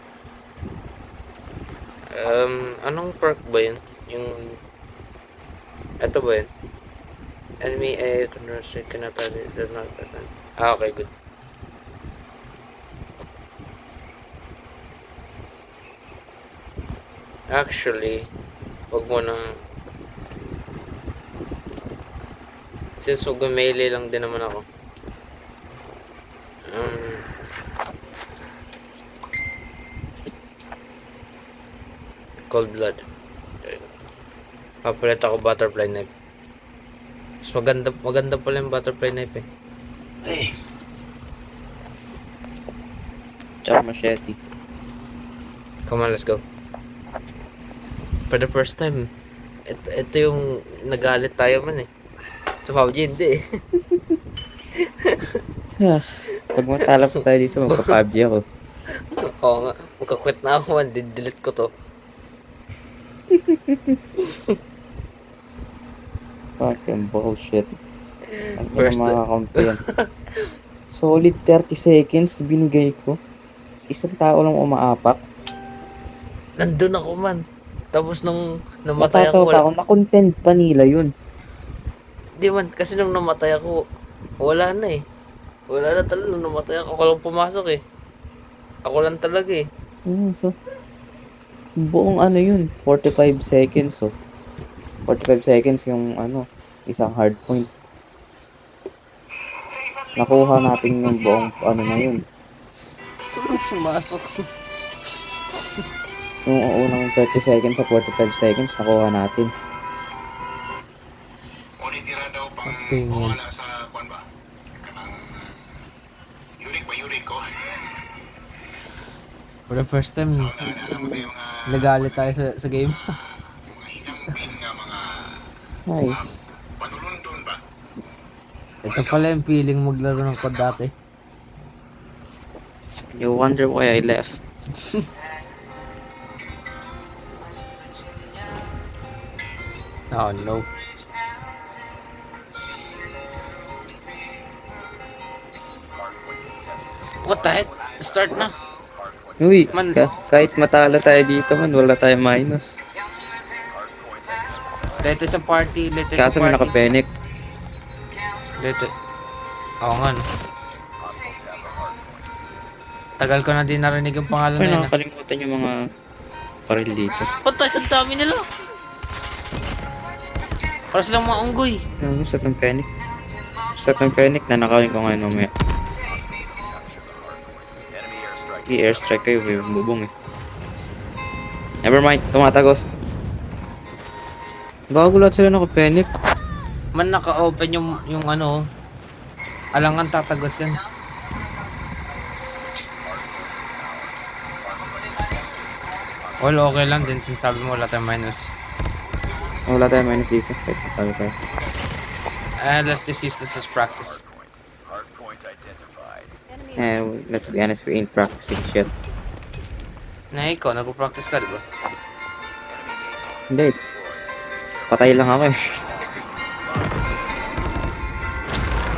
Anong perk ba yun? Yung... Ito ba yun? Enemy A conversion cannot does not present. Ah, okay, good. Actually, wag mo nang... Since mag-melee lang din naman ako. Cold blood. Papalit ako butterfly knife. Mas maganda pala yung butterfly knife eh. Tsaka machete. Come on, let's go. For the first time, ito yung nagalit tayo man eh. Sa PUBG hindi eh. Pag matala pa tayo dito, magpa-PUBG ako. Oo nga, magka-quit na ako man, delete ko to. Fucking bullshit. Ang ina First- mga kampi yan. Solid 30 seconds binigay ko. Isang tao lang umaapak. Nandun ako man. Tapos nung namatay Natatawa ako, pa wala. ako. Na-content pa nila yun. Di man, kasi nung namatay ako, wala na eh. Wala na talaga nung namatay ako. Ako lang pumasok eh. Ako lang talaga eh. So, buong ano yun, 45 seconds oh. 45 seconds yung ano, isang hard point. Nakuha natin yung buong ano na yun. Tulong pumasok. Yung unang 30 seconds sa 45 seconds, nakuha natin. O di tira daw pang Tingin. mawala sa kwan ba? Kanang yurik ba yurik ko? For the first time, Naalala mo tayo mga nagalit tayo sa game. mga hinambin nga mga Nice. panulundon ba? Ito pala yung feeling maglaro ng COD dati. You wonder why I left. Oh no. What the heck? Start na. Uy, Man. kahit matalo tayo dito man, wala tayong minus. Latest sa party, latest Kaso sa may party. naka-panic. Latest. Oo nga no. Tagal ko na din narinig yung pangalan Ay, na yun. nakakalimutan yung mga paril dito. Patay, ang dami nila. Para silang mga unggoy. Ano, sa tong panic. Sa tong panic, nanakawin ko ngayon mamaya. Enemy airstrike. I-airstrike kayo, may bubong eh. Nevermind, tumatagos. Gago lahat sila naka-panic. Man naka-open yung ano. Alangan tatagos yan. Well, okay lang din. Sinasabi mo wala tayong minus. Wala tayong minus dito. Kahit matalo tayo. Let's just use this as practice. Hardpoint identified. Let's be honest, we ain't practicing shit. Na ikaw, nagpo-practice ka, diba? Hindi. Patay lang ako eh.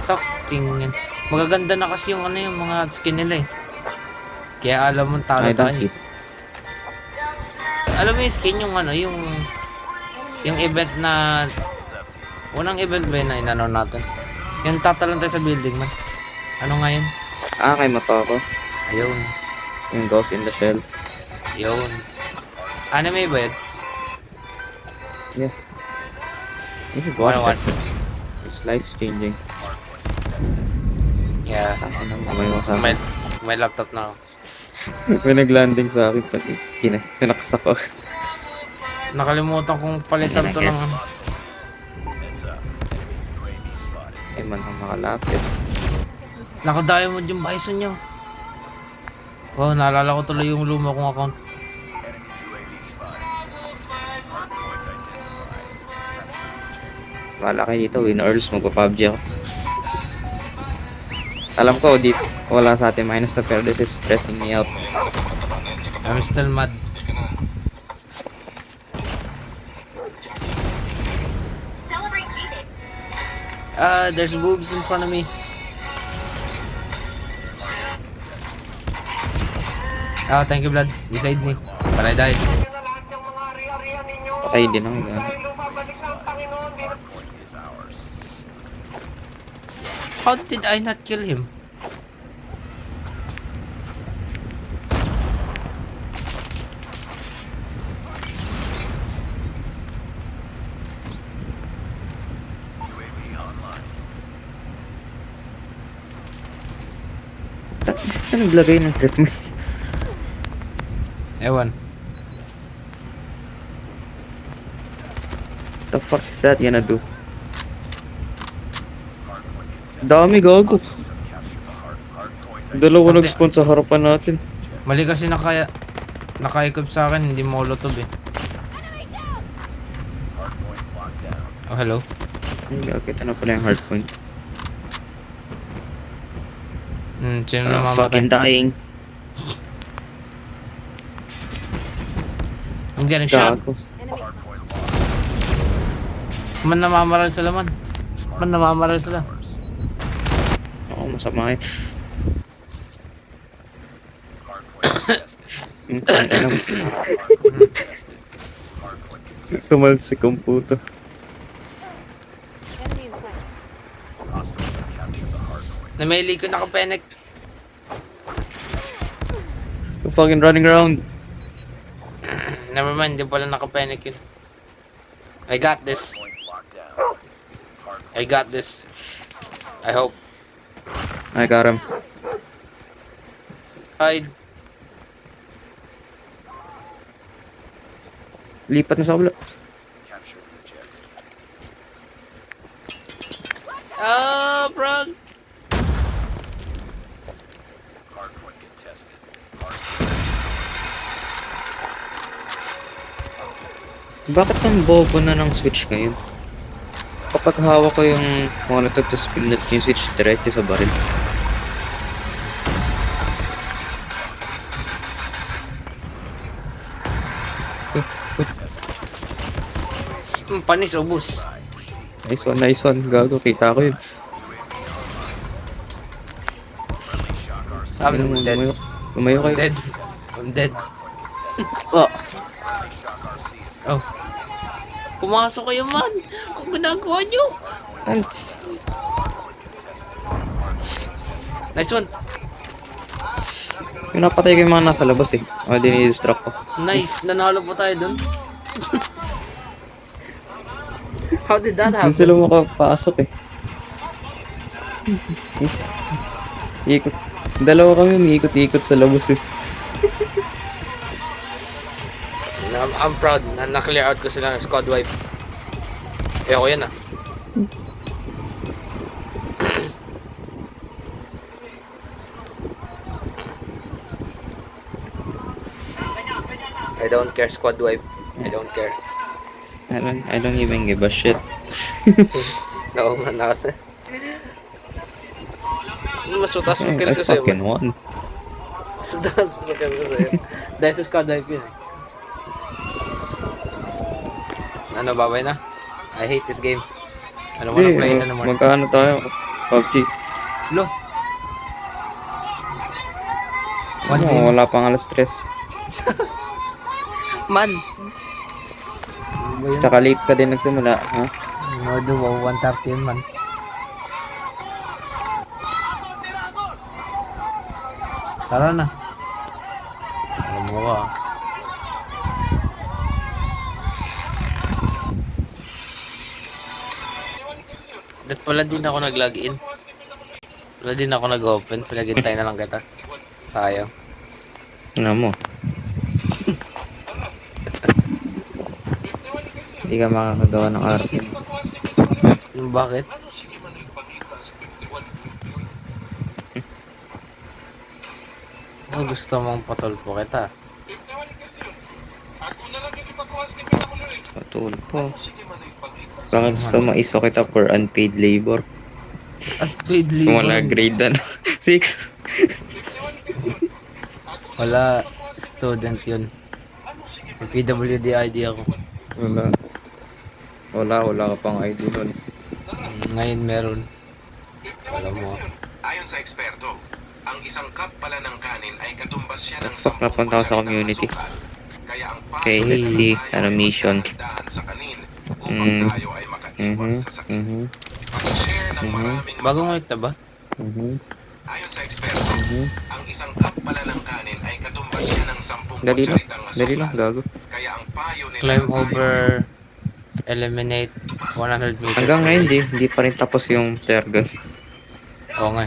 Tak, tingin. Magaganda na kasi yung ano yung mga skin nila eh. Kaya alam mo talo I don't tayo. see it. Alam mo yung skin yung ano, yung event na unang event ba yun na inano natin? Yung tatalon tayo sa building man. Ano nga yun? Kay mata ako. Ayun. Yung Ghost in the Shell. Ayun. Anime ba yun? Yeah. You should watch One. it. It's life changing. Yeah. Ano, may masabi. May laptop na ako. May naglanding sa akin pati sinaksak ko. Nakalimutan kong palitan to ng Heads up. UAV spotted. Ay man ang makalapit. Naka-diamond yung bison nyo. Oh, naalala ko tuloy yung luma kong account. Enemy UAV spotted. Hardpoint identified. Capture objective. Wala kayo dito, win Earls, magpa-PUBG ako. Alam ko, dito, wala sa atin minus na pero this is stressing me out. I'm still mad. Celebrate cheating. There's boobs in front of me. Oh, thank you, Blood. Beside me. But I died. Patay din ako. Hardpoint is ours. How did I not kill him? UAV online. Ano naglagay ng trip mo? Ewan. The fuck is that gonna do? Hardpoint contested. Dami gago. Capture the hardpoint Dalawa Pati- nag-spawn sa harapan natin. Mali kasi naka-equip sa akin, hindi molotov eh. Hardpoint locked down. Oh, hello. Kita na pala yung hardpoint. Sino Fucking namamatay? dying. I'm getting shot. Gago. Hardpoint lost. Man namamaral sila man. Man namamaral sila. Ako masama eh. Hardpoint contested. Ano, Hardpoint contested. Hardpoint contested. tumal si computer. Hostiles have captured the hardpoint. Namili ko nakapenek. You're fucking running around. Never mind, di pala nakapenek yun. I got this. Hardpoint locked down. Hardpoint I got this. I hope. I got him. Hide. Lipat na sa kabila. captured the objective. Oh, bro. Hardpoint contested. Bakit ang bobo na ng switch ngayon? Kapag hawak ko yung monitor tapos pinat yung switch diretso sa baril. Panis, ubus. Nice one, nice one. Gago, kita ko yun. I'm dead. Lumayo I'm kayo. dead. I'm dead. Ah, Oh. Pumasok kayo, man. Ang ginagawa nyo. an- Nice one. yung napatay ko yung mga nasa labas eh. O, dinidistract ko. Nice. Nanalo pa tayo dun. How did that Hindi happen? sila makapasok eh. Ikot. Dalawa kami umiikot-ikot sa labas eh. I'm proud na na-clear out ko sila ng squad wipe. Eh ako yan ah. I don't care squad wipe. I don't care. I don't even give a shit. Oo nga na kasi. Mas mataas yung I kills ko sa'yo. fucking won. Mas mataas yung kills ko sa'yo. Dahil sa squad wipe yun eh. Ano, babay na? I hate this game. I don't wanna play it anymore. Magkano tayo? PUBG. Lo. One Ano, game. wala pang alas 3. Man. Ano ba yun? Tsaka late ka din nagsimula, ha? No, do 1:30 yun, man. Tara na. Alam mo ka. Dat pala din ako nag-login. Wala din ako nag-open. Pinagintay na lang kita. Sayang. Ano mo? Hindi ka makakagawa ng RP. Bakit? Gusto mong patulpo kita. Patul po. Bakit gusto mo iso kita for unpaid labor? At paid leave. Simula grade na 6. Wala, student yun. May PWD ID ako. Wala ka pang ID nun. Ngayon meron. Alam mo. Ayon sa eksperto, ang isang cup pala ng kanin ay katumbas siya ng Fuck, napunta ako sa community. Kaya ang Okay, let's see. Ano mission? sa kanin Mm. upang tayo ay makaiwas sa sakit. Pag-share ng maraming Bagong mic na ba? Ayon sa eksperto, ang isang cup pala ng kanin ay katumbas siya ng 10 Dali lang. kutsaritang Dali lang, asukal. gago. Kaya ang payo nila Climb ay over, eliminate 100 meters. Hanggang ngayon, hindi pa rin tapos yung flare gun. Oo nga.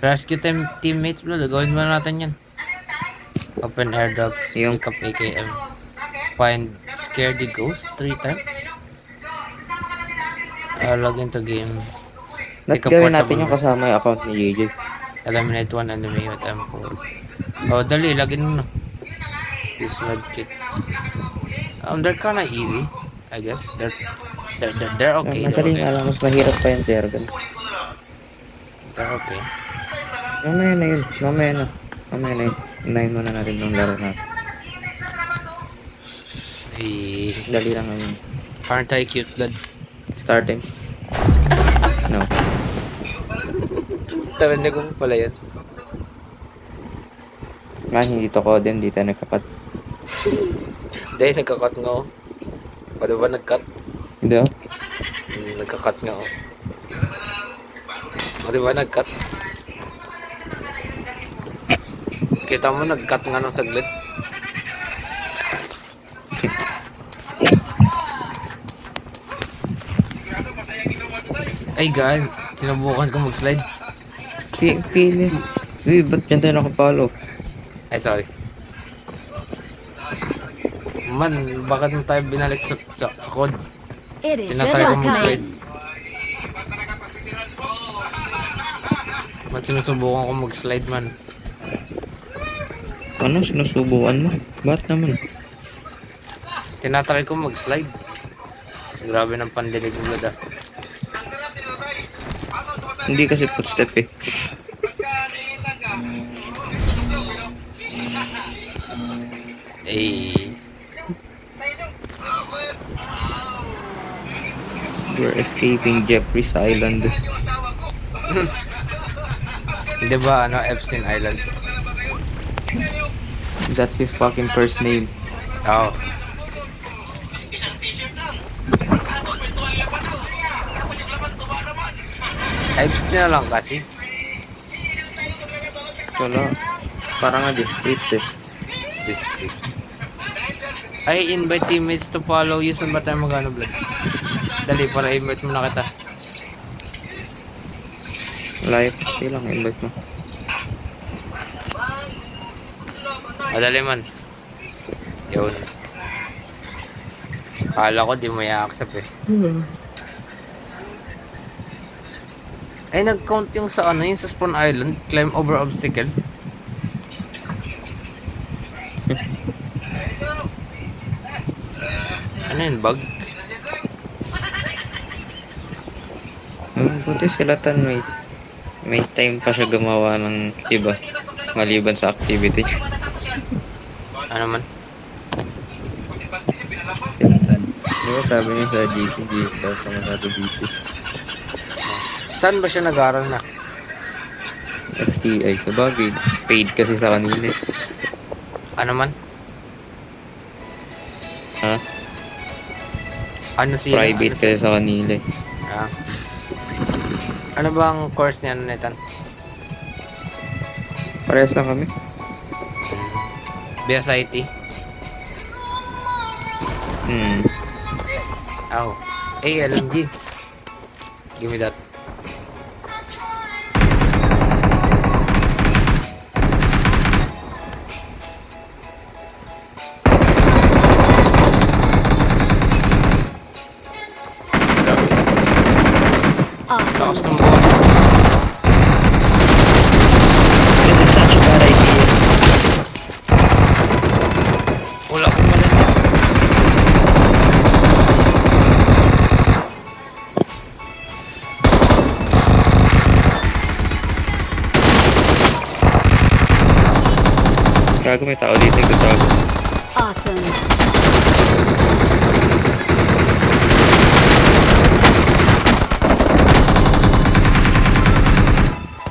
Rescue teammates bro, gawin mo natin yan. Open airdrop, Yung- pick up AKM. Find scaredy ghost 3 times. Log into game. Not Pick up gawin natin portable. yung kasama yung account ni JJ. Eliminate one enemy with M4. Oh, dali, lagin mo na. Use med kit. They're kinda easy, I guess. They're okay. Madali nga lang, mas mahirap pa yung flare gun. They're okay. Mamaya na yun. Unahin muna natin yung laro natin. Hey, Dali lang ngayon. aren't I cute, blood? Start time. No. Narinig ko pala yan. Nga, hindi to ko din, hindi tayo nagkakat. Dahil nagka-cut nga ako. Paano ba nag-cut? Hindi oh. Nagka-cut nga ako. Paano ba nag-cut? Kita mo nag-cut nga ng saglit. Ay God, sinubukan ko mag-slide. Pili. Uy, ba't dyan tayo nakapalo? Ay sorry. Man, bakit mo tayo binalik sa code? It is Tinatry ko mag-slide. showtime. Man, sinusubukan ko mag-slide man. Ano, sinusubukan mo? Ba't naman? Tinatry ko mag-slide. Grabe ng pandilig ng blood ah. Hindi kasi footstep eh. Eh, We're escaping Jeffrey's Island. hindi ba ano, Epstein Island? That's his fucking first name. Oo. Epstein na lang kasi. Wala. Parang nga discreet eh. Discreet. Ay, invite teammates to follow you. Saan ba tayo mag-ano, blood? Dali, para invite mo na kita. Live. Okay lang, invite mo. Madali man. Yun. Kala ko di mo i-accept eh. Ay, nag-count yung sa ano, yung sa Spawn Island. Climb over obstacle. Ano yun, bug? Buti sila Tan may time pa siya gumawa ng iba maliban sa activity. Ano man? Sila Tan. Di ba sabi niya sa GC daw sa Masato GC? Saan ba siya nag-aaral na? STI. Sabagay, paid kasi sa kanila. Ano man? Ha? Ano siya? Private kasi sa kanila. Ah. Ano ba ang course niya, Netan? Parehas lang kami. BSIT? Oh. Hey, LMG. Give me that. Awesome. Lakas ng buwan. This is such a bad idea. Wala ko pala niya. Gago, may tao dito. Gutago. Awesome.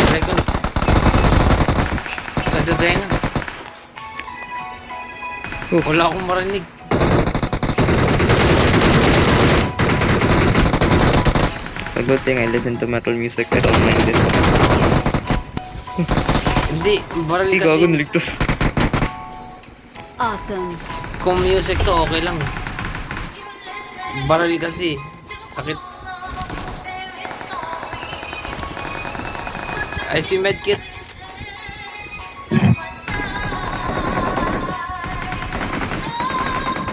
Second. Kadadaya nga. Wala akong marinig. It's a good thing I listen to metal music. I don't mind it. Hindi, baril Hindi gago, kasi. naligtas. Awesome. Kung music to, okay lang. Baril kasi. Sakit. Ay, si Medkit.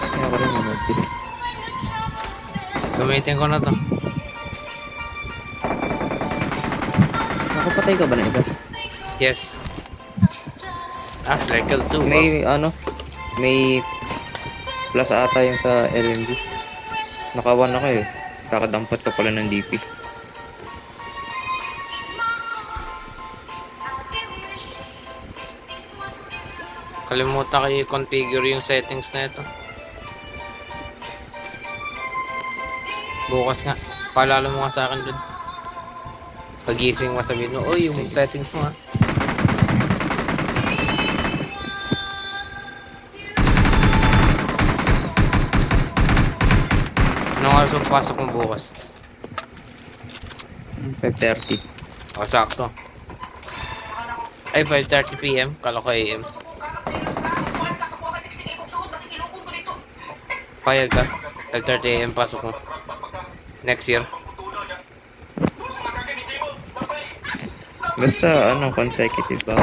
Kaya ko rin naman. Gamitin ko na to. Nakapatay ka ba na isa? Yes. Ah, cycle 2. May ano? May plus ata yung sa LMG. Nakawan na kayo. Kakadampat ka pala ng DP. Kalimutan kayo i-configure yung settings na ito. Bukas nga. Paalala mo nga sa akin dun. Pagising mo sabihin mo, "Oy, yung settings mo ha." Anong oras mo pasok mo bukas? 5:30. O, sakto. Ay, 5:30 PM. Kala ko AM. Payag ka? 5:30 AM pasok mo. Next year. Basta ano, consecutive ba?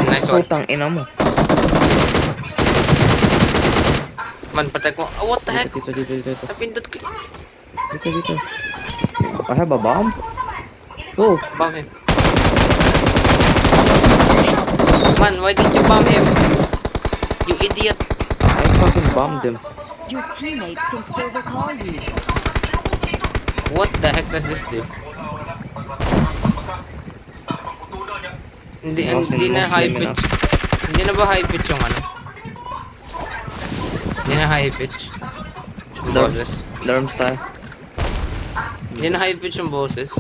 Nice one. Putang ina mo. Man, protect mo. Oh, what the heck? Dito. Napindot ko. Dito. I have a bomb? Oh, Bomb him. Man, why did you bomb him? You idiot. I fucking bombed him. Your teammates can still recall you. What the heck does this do? Hindi na high pitch. Hindi na ba high pitch yung ano? Hindi na high pitch. Yung boses. Dorm style. Hindi na high pitch yung boses.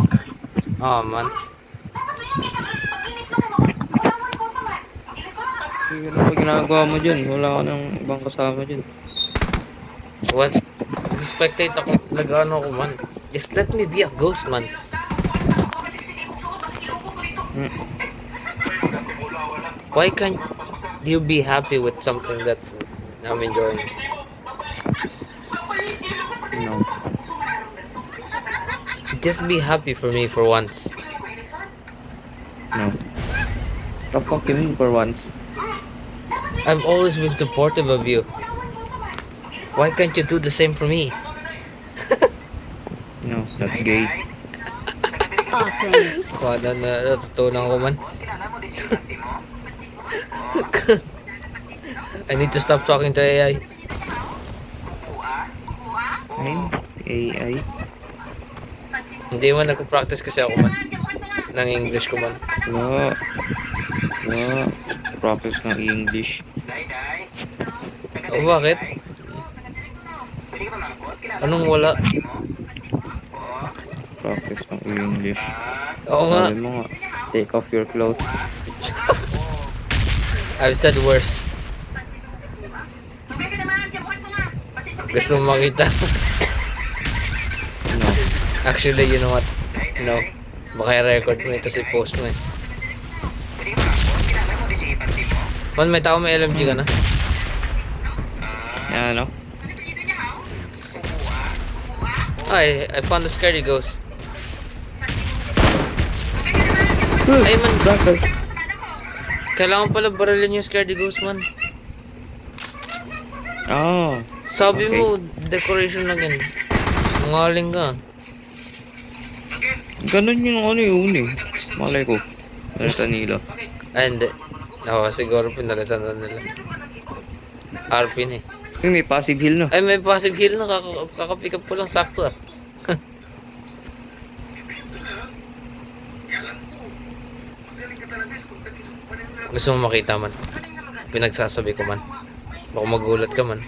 Oh man. Ano ba ginagawa mo dyan? Wala ka ng ibang kasama dyan. What? Spectate ako. Nag-ano ako man. Just let me be a ghost man. Why can't you be happy with something that I'm enjoying? No. Just be happy for me for once. No. The fuck you mean for once? I've always been supportive of you. Why can't you do the same for me? No, that's gay. Awesome. Kung ano na natutunan ko man. I need to stop talking to AI. Ay, AI. Hindi man nagpo-practice kasi ako man. Ng English ko man. Wala. Practice ng English. O bakit? Anong wala? Practice ng English. Oo nga. Sabi mo nga, take off your clothes. I've said worse. Gusto mo makita? No. Actually, you know what? No. Baka i-record mo ito si post mo eh. Man, may tao may LMG ka na? Yan, ano? Ay, I found the scary ghost. Ay man, kailangan pala barilin yung scary ghost man. Oh. Sabi Okay. mo, decoration lang yan. Ngaling ka. Ganun yung ano yun eh. Malay ko. Nalita nila. Ay, hindi. Oo, siguro pinalitan na nila. RP na eh. Uy, may passive heal na. Ay, may passive heal na. Kakapick up ko lang. Sakto ah. Gusto mo makita man? Pinagsasabi ko man. Baka magulat ka man.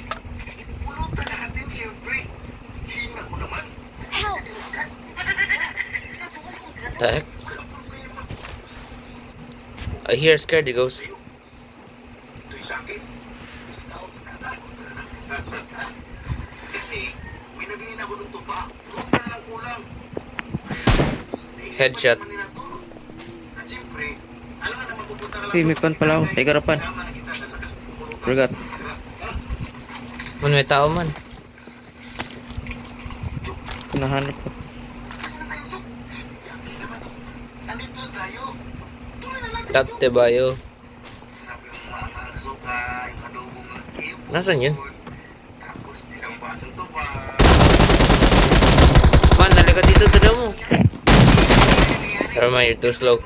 The heck? I hear scared ghost. Headshot. Uy, may pan pala ako. May garapan. Forgot. Man, may tao man. Nahanap ko. Tate bayo. Nasaan yun? Man, nalika dito, tada mo. Never mind, you're too slow.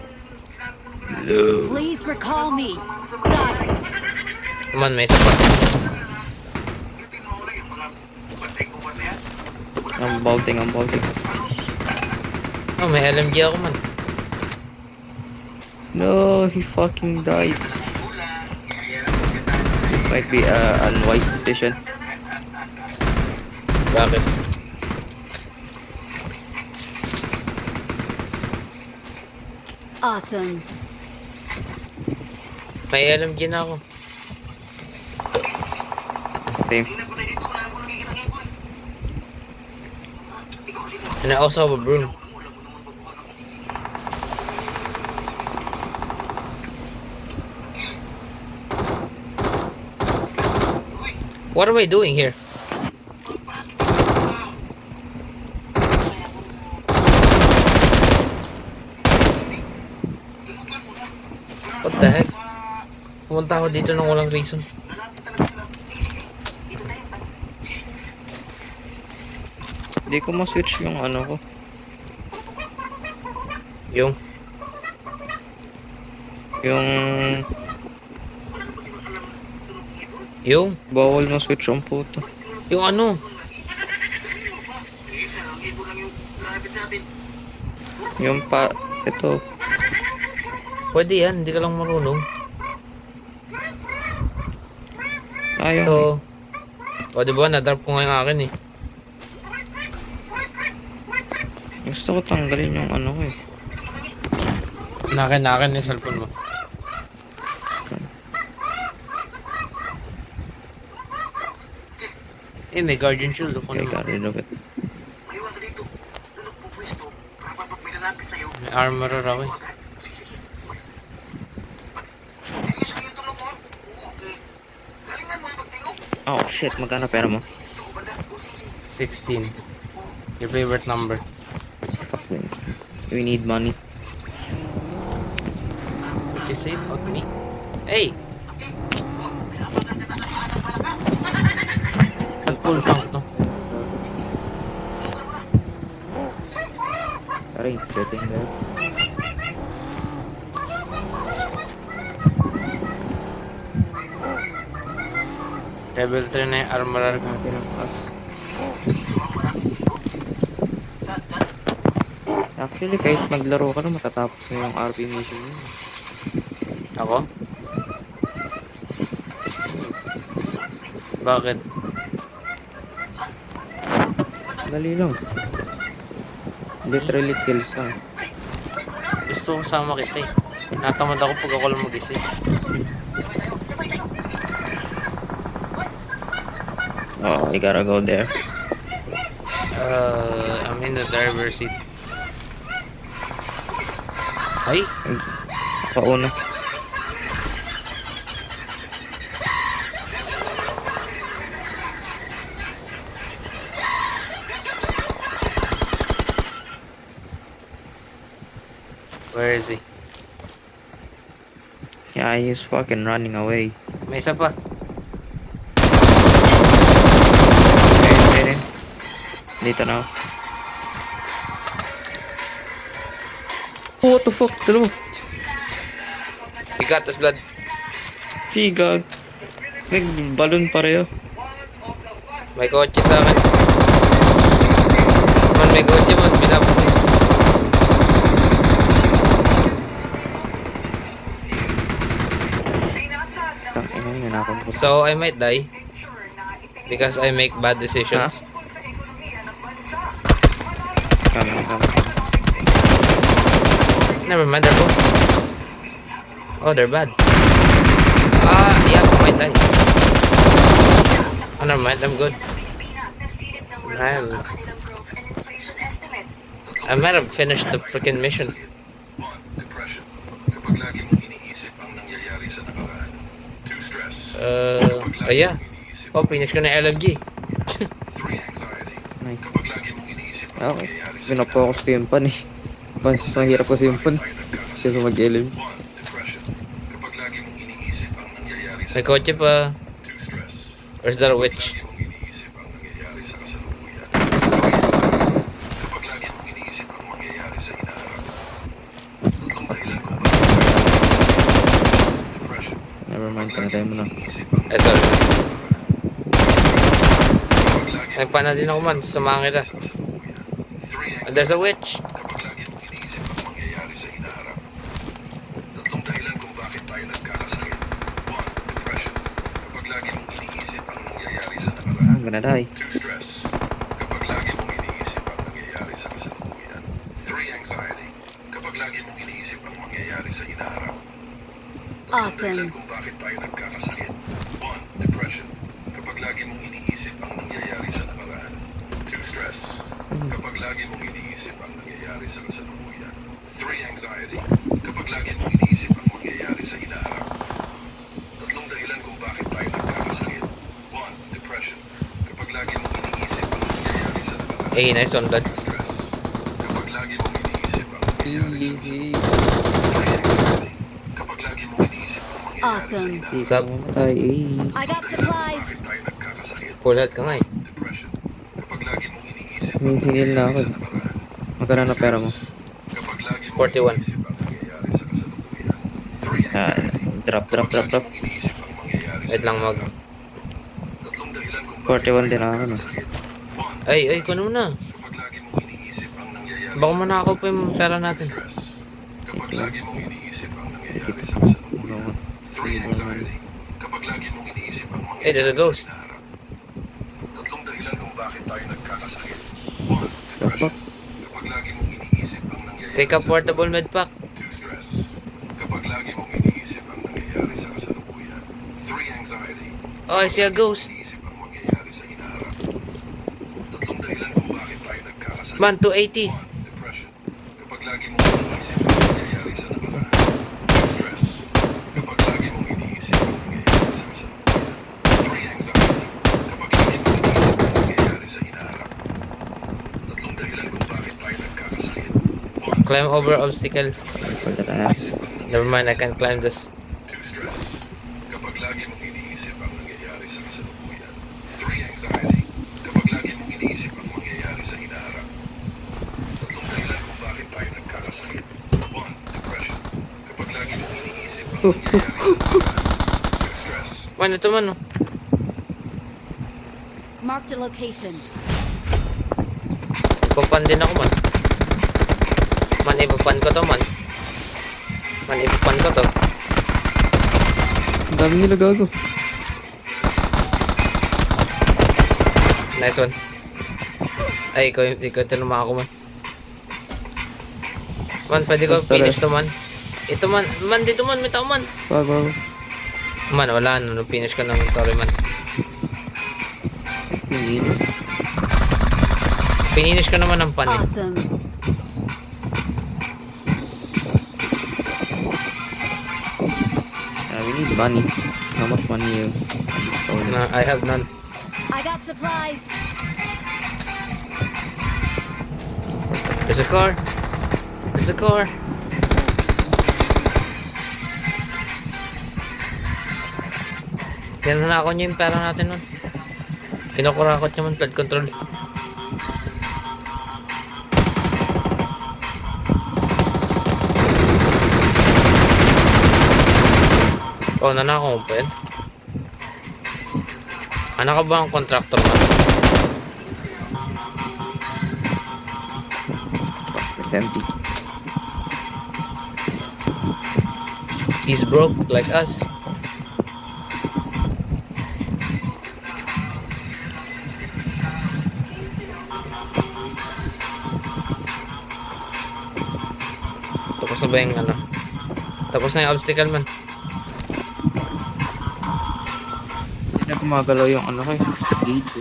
Please recall me. Got it. Come on, may isa pa. I'm bolting. Oh, may LMG ako man. No, he fucking died. This might be an unwise decision. Bakit? Awesome. May LMG na ako. Same. And I also have a broom. What am I doing here? What the heck? Pumunta ako dito nang walang reason. Hindi ko ma-switch yung ano ko. Yung Yung Bawal ma-switch ang puto. Yung ano? Yung pa... Ito. Pwede yan, hindi ka lang marunong. Yung... Ito. O diba, na-drop ko nga yung akin eh. Gusto ko tanggalin yung ano ko eh. Nakin yung cellphone mo. Eh, may guardian shield. Ako Okay, naman. got rid of it. May armorer ako eh. Oh shit, magkano pera mo? 16. Your favorite number. Fuck me. We need money. Would you say fuck me? Hey! Nag-full tank to. Sorry, getting there. Level 3 na yung armorer ko. Natin ang class. Actually, kahit maglaro ka na, matatapos mo yung RP mission yun. Ako? Bakit? Dali lang. Literally kills lang. Gusto ko sama kita eh. Natamad ako pag ako lang mag-isa. Oh, you gotta go there. I'm in the driver's seat. Ay! Pauna. Where is he? Yeah, he's fucking running away. May isa pa. Okay, dito na. Oh, what the fuck? Dalawa. He got us blood. Figag. May balon pareho. May kotse sa akin. Man, may kotse man. Binabot niya. Tangina yun, nakakabot. So, I might die. Because I make bad decisions. Kama. Never mind, they're both. Oh, they're bad. Yeah, I might die. Oh, never mind, I'm good. I might have finished the freaking mission. 1. Depression. Kapag lagi mong iniisip ang nangyayari sa nakaraan. 2. Stress. Yeah. Oh, finish ko na yung LMG. 3. Anxiety. Nice. Kapag lagi mong iniisip ang Okay. nangyayari sa Pinapokus ko yung pan eh. Mahirap ko yung pan. Kasi mag-LM. 1. Depression. Kapag lagi mong iniisip ang nangyayari sa May kotse pa. 2. Stress. Where's there a witch? Lagi mong iniisip ang nangyayari sa kasalukuyan. Kapag lagi mong iniisip ang mangyayari sa hinaharap. Tatlong dahilan kung bakit depression. Never mind, panatay mo na. Iniisip ang Sorry. kapag lagi Nagpana din ako man. Samahan kita. 3. There's a witch. Kapag lagi mong iniisip ang mangyayari sa hinaharap. Tatlong dahilan kung bakit tayo nagkakasakit. 1. Depression. Kapag lagi mong iniisip ang nangyayari sa nakaraan. I'm gonna die. 2. Stress. Kapag lagi mong iniisip ang nangyayari sa kasalukuyan. 3. Anxiety. Kapag lagi mong iniisip iniisip ang mangyayari sa hinaharap. Awesome. Kung bakit tayo nagkakasakit. 1. Depression. Kapag lagi mong iniisip ang nangyayari sa nakaraan. 2. Stress. Kapag lagi mong iniisip ang nangyayari sa kasalukuyan. 3. Anxiety. Kapag lagi mong iniisip ang mangyayari sa hinaharap. Tatlong dahilan kung bakit tayo nagkakasakit. 1. Depression. Kapag lagi mong iniisip ang nangyayari sa nakaraan. Eh, nice on that. 2. Stress. Kapag lagi mong iniisip ang nangyayari sa kasalukuyan. Kapag lagi mong iniisip ang mangyayari Awesome. sa What's up? Mamatay, I got supplies. bakit tayo nagkakasakit. Full health ka nga eh. Depression. Kapag lagi mong iniisip ang Humihingil na ako. nangyayari sa nakaraan. Magkano na pera mo? Kapag lagi mong 41. iniisip ang nangyayari sa kasalukuyan. 3. Ah, Anxiety. drop. Kapag lagi mong iniisip ang mangyayari sa Wait lang mag... tatlong dahilan kung 41 din ako, no? nagkakasakit. 1. Ay, kuno mo na. Kapag lagi mong iniisip ang nangyayari Baka manakaw pa yung pera natin. stress. Kapag lagi mong iniisip ang nangyayari sa kasalukuyan. 3. Anxiety. Kapag lagi mong iniisip ang mangyayari Hey, there's a ghost. sa hinaharap. Tatlong dahilan kung bakit tayo nagkakasakit. 1. Depression. Kapag lagi mong iniisip ang nangyayari Pick up sa portable med pack. 2. Stress. Kapag lagi mong iniisip ang nangyayari sa kasalukuyan. 3. Anxiety. Oh, I see a ghost. Iniisip ang mangyayari sa hinaharap. Tatlong dahilan kung bakit tayo nagkakasakit. Man, 280. 1. Depression. Kapag lagi mong iniisip ang nangyayari sa nakaraan. 2. Stress. Kapag lagi mong iniisip ang nangyayari sa kasalukuyan. 3. Anxiety. Kapag lagi mong iniisip ang nangyayari sa hinaharap. Tatlong dahilan kung bakit tayo nagkakasakit. 1. Climb over obstacle. Pagkataas. Never mind, I can climb this. 2. Stress. Kapag lagi mong iniisip ang nangyayari sa kasalukuyan. 3. Anxiety. Kapag lagi mong iniisip ang mangyayari sa hinaharap. Tatlong dahilan kung bakit tayo nagkakasakit. 1. Depression. Kapag lagi mong iniisip ang nangyayari sa nakaraan. 2. Stress. Man, ito man oh. Marked a location. Ipapan din ako man. Man, ipapan ko to man. Man, ipapan ko to. Ang dami nila gago. Nice one. Ay, ikaw tinuma ako man. Man, pwede ko finish to man. Ito man, dito man, may tao man. Bago. Man, wala na, finish ko naman, sorry man. Finish ko naman ang pan eh. Awesome. We need money. How much money you stole? Na, I have none. I got supplies. There's a car. There's a car. Tinanakot niya yung pera natin nun. Kinukurakot niya man, flood control. Oh, nanakaw mo pa yan? Anak ka ba ang contractor man? It's empty. He's broke like us. Tapos na ba yung ano? Tapos na yung obstacle man. Hindi na gumagalaw yung ano ko eh. Gate.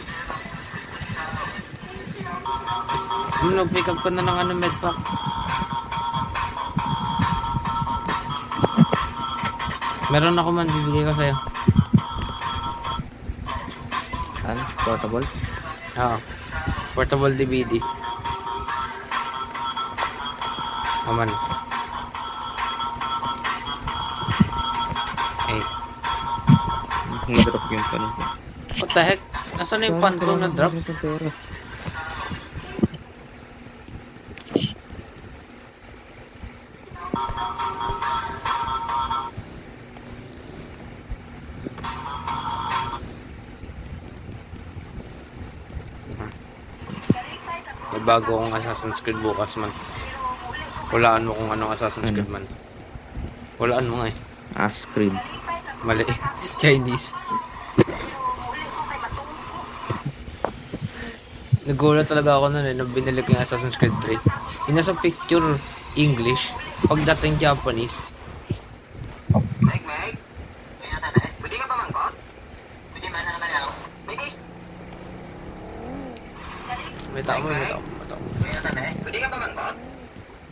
Pick up ko na ng ano medpack. Meron ako man, bibigay ko sa'yo. Ano? Portable? Oo. Portable DVD. Aman. Hey. Drop yung pan ko. What the heck? Nasaan na yung pan ko na drop? May bago akong Assassin's Creed bukas man. Walaan mo kung anong Assassin's Creed man. Walaan mo nga eh. Cream. Mali. Chinese. Nagulat talaga ako nun eh nung binili ko yung Assassin's Creed 3. Yung nasa picture English, pagdating Japanese. Meg, Meg. Pwede ka pa mangkot? Pwede man na naman. Meg, guys. May tao mo, may tao mo. Pwede ka pa mangkot?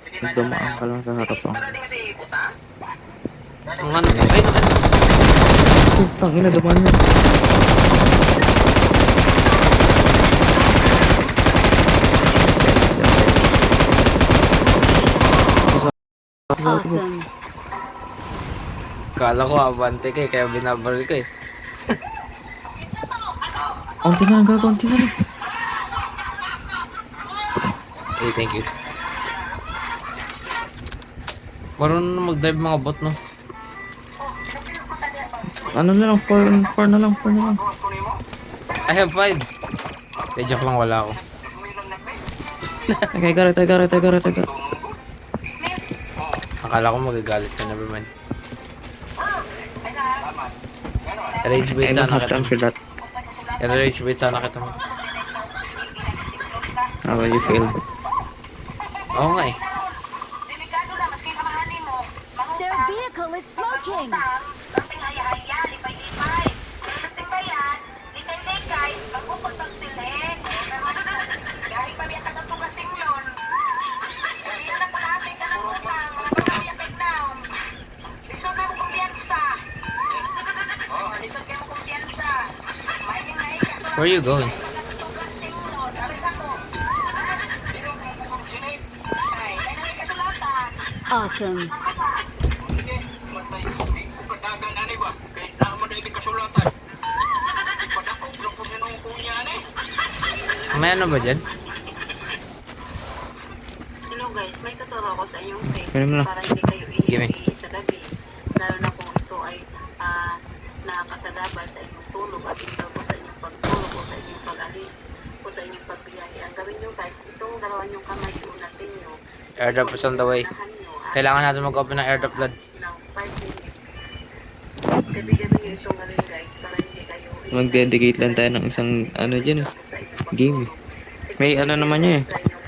Pwede man na Dumaan ka lang sa harap Guys, ko. para din kasi puta. Ang ano, ay, Tangina, dumaan na. Awesome. kala ko abante ka eh, kaya binabaril ko eh. Konti na lang, konti na lang. Okay, thank you. Marunong na mag-dive mga bot, no? Ano na lang, 4 na lang, 4 na lang. I have 5. Joke lang, wala ako. Okay, got it. Akala ko magagalit ka, never mind. Rage bait I don't sana have time kita. for that. Rage bait sana kita mo. How will you feel? Oo nga eh. Their vehicle is smoking. Where are you going? Awesome. May ano ba dyan? Hello guys, may tuturo ako sa inyong tip Kaya mo lang. para hindi kayo Gimme. iihi sa gabi. Lalo na kung ito ay nakakasagabal sa inyong tulog at istorbo sa inyong pagtulog o sa inyong pag-alis o sa inyong pagbiyahe. Ang gawin nyo guys, itong dalawan yung kamay, iunatin nyo. Airdrop is on the way. Kailangan natin mag-open ng airdrop blood. Now, 5 minutes. Gabi-gabi nyo itong gawin guys para hindi kayo Mag-dedicate lang tayo ng isang ano dyan eh. Game eh. May ano naman yun eh.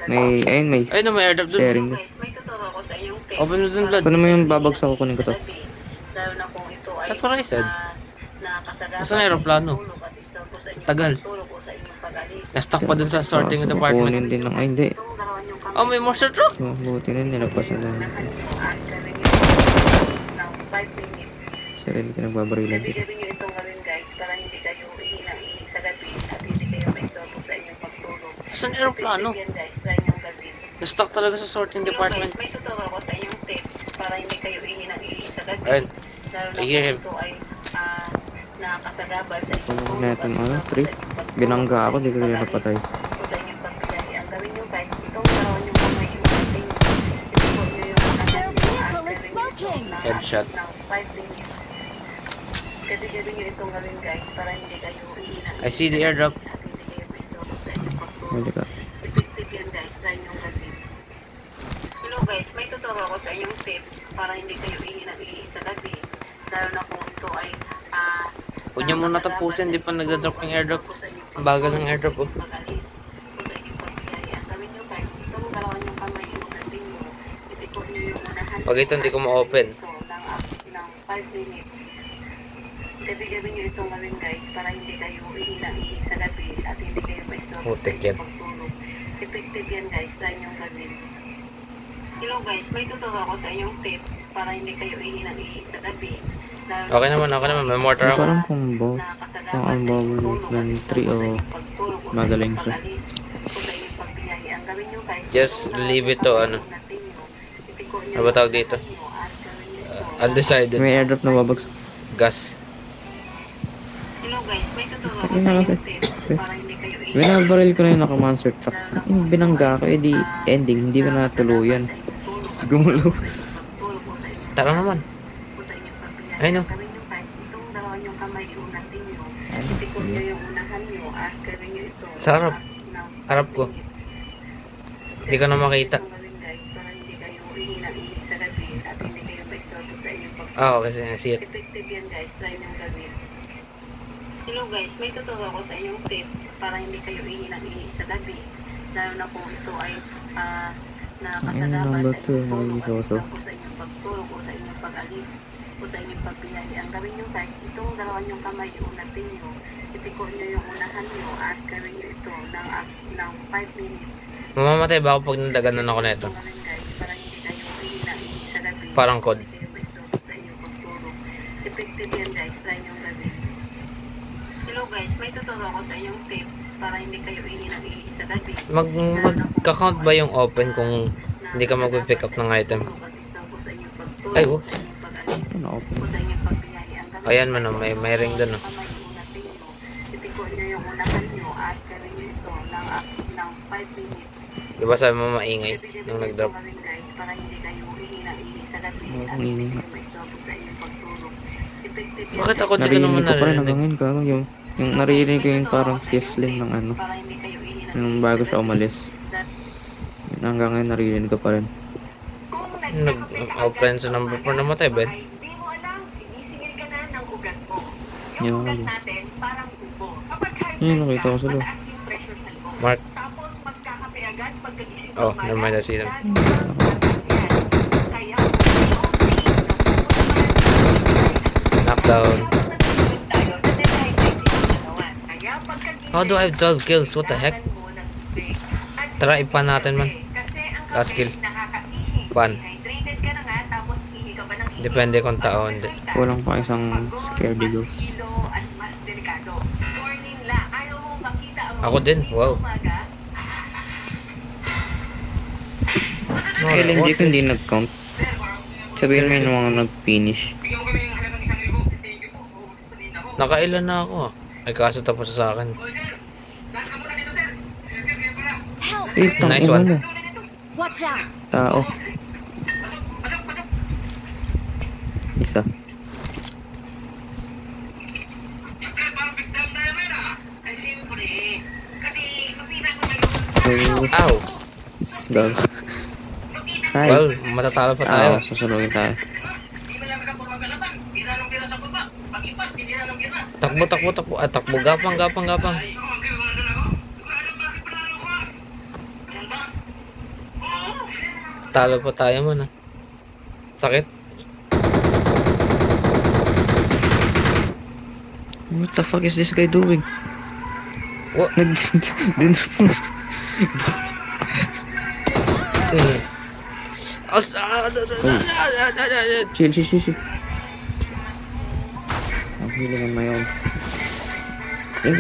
May, ayun may Ay, no, may airdrop dun. sharing doon. Guys, may tuturo ako sa inyong tip. Open mo dun, blood. Kung naman yung babagsak ko kunin ko to. Lalo na kung ito ay That's what I said. nakakasagabal Nasaan ang aeroplano? sa tulog at istorbo sa inyong Tagal. pagtulog o sa inyong pag-alis. Na-stuck pa dun sa sorting Kaso, department. kukunin din ng, ay hindi. Itong dalawan yung kamay. Oh, may monster truck! So, buti na nilagpasan na. Unahan nyo at gawin nyo ng 5 minutes. Sarili ka nagbabarilan dito. Gabi-gabi nyo itong gawin guys para hindi kayo ihinang-ihi sa gabi at hindi kayo maistorbo sa inyong pagtulog. Saan aeroplano? Yan guys, try nyo gawin. Na-stuck talaga sa sorting Hello department. guys, may tuturo ako sa inyong tip para hindi kayo ihinang-ihi sa gabi. Ayun. Lalo na I hear him. kung ito ay nakakasagabal sa inyong Kunin tulog natin at ano, istorbo 3. sa inyong pagtulog. Binangga ako, di ko na napatay. O sa inyong pagbiyahe. Ang gawin nyo guys, itong dalawan yung kamay yung ating ipipot nyo yung Their vehicle is smoking. Headshot. ng 5 minutes. Gabi-gabi nyo itong gawin guys para hindi kayo ihinang. I see the airdrop. At hindi kayo maistorbo sa inyong pagtulog. Hindi ka. Effective yan guys, try nyo gawin. Hello guys, may tuturo ako sa inyong tip para hindi kayo ihinang-ihi sa gabi. Lalo na kung ito ay Huwag niya muna tapusin, di pa nagda-drop yung airdrop. Ang bagal ng airdrop, oh. Mag-alis o sa inyong pagbiyahe. Ang gawin nyo guys, itong dalawan yung kamay yung unatin nyo. Itikot nyo yung unahan. Pag ito hindi ko ma-open. Ito, ng 5 minutes. Gabi-gabi nyo itong gawin guys para hindi kayo ihinang-ihi sa gabi at hindi kayo maistorbo sa Putik yan. inyong pagtulog. Effective yan guys, try nyo gawin. Hello guys, may tuturo ako sa inyong tip para hindi kayo ihinang-ihi sa gabi. Lalo Okay naman, may mortar ako. Parang combo. nakakasagabal Ang sa inyong bawal tulog ng at 3 o istorbo sa inyong pagtulog o sa magaling inyong siya. pag-alis o sa inyong pagbiyahe. Ang gawin nyo guys, Just itong leave it to, dalawa ano. yung unatin nyo. Itikot nyo Ano ba tawag dito? yung unahan nyo at gawin nyo ito. Undecided. May airdrop na babagsak. Gas. Hello guys, may tuturo ako Ayun sa na inyong kasi. tips para hindi kayo Binabaril ko na yung naka-monster truck. Yung binangga ko, edi ending, hindi ko na tuluyan. Gumulo. Tara naman. Ayun, oh. Gawin nyo guys, itong dalawan yung kamay iunatin nyo. Itikot nyo yung unahan nyo at gawin nyo ito. Sa harap. ng Harap ko. 5 minutes. Hindi ko na makita. Itong gawin guys para hindi kayo ihinang-ihi sa gabi at hindi kayo maistorbo sa inyong pagtulog. Ah, okay, see it. Effective yan guys, try nyo gawin. Hello guys, may tuturo ako sa inyong tip para hindi kayo ihinang-ihi sa gabi. Lalo na kung ito ay na Ang kasagama number sa two, inyong tulog at nakikita ko. isang po sa inyong pagtulog o sa inyong pag-alis o sa inyong pagbiyaya. Ang gawin nyo guys, itong dalawa nyong kamay iunatin nyo, itiko nyo yung unahan nyo at gawin nyo ito ng 5 minutes. Mamamatay ba ako pag nandaganan ako nito? Ito gawin guys, para hindi kayo hihinain sa gabi. Parang code. Hindi kayo maistorbo sa inyong pagtulog. Effective yan guys, try nyong gawin. Hello guys, may tuturo ako sa inyong tip para hindi kayo ihinang sa gabi. Magka-count ba yung open kung hindi ka mag-pick up ng item? Ay, oh. Ano, open. Ayan man, oh, may ring dun, oh. Itiko nyo yung unahan nyo at gawin nyo ito ng 5 minutes. Di ba sabi mo maingay nung nag-drop? Gawin guys para hindi kayo ihinang sa gabi Oo, at hindi ingay. kayo maistorbo sa inyong pagtulog. Effective yan, Bakit guys. ako di ko naman Narinig ko pa rin hanggang narinig? ngayon, gago. Yung naririnig ko yung parang sisling ng ano, Para hindi kayo ihinang yung bago siya umalis. Yun, hanggang ngayon naririnig ko pa rin. Nag-open sa number 4 namatay ba? Hindi mo alam, sinisingil ka na ng ugat mo. Yung Yung ugat ulo. natin, parang tubo. Kapag high Yun, blood nakita ka, ko sa loob. mataas yung pressure sa loob. Mark. Tapos magkakape agad pagkagising sa Oh, umaga. never mind, I see them. Lalo kang mataas yan. Kaya, Knockdown. How do I have 12 kills? What the heck? Tara, ipan natin man. Last kill. Pan. Depende kung tao, hindi. Kulang pa isang scared ghost. Ako din, wow. Kailan hindi ko hindi nag-count. Sabihin mo yung mga nag-finish. Nakailan na ako, ah. Ay, kaso tapos sa akin. Help! Eh, Nice tangina one. mo. Watch out! Tao. Isa. So, Ow! dog. Hi. Well, matatalo pa tayo. Susunugin tayo. Takbo, takbo, takbo. Ah, takbo. Gapang, gapang, gapang. Talo pa tayo man, ah. Sakit. What the fuck is this guy doing? What? Din Chill, chill, chill, chill. I'm healing on my own.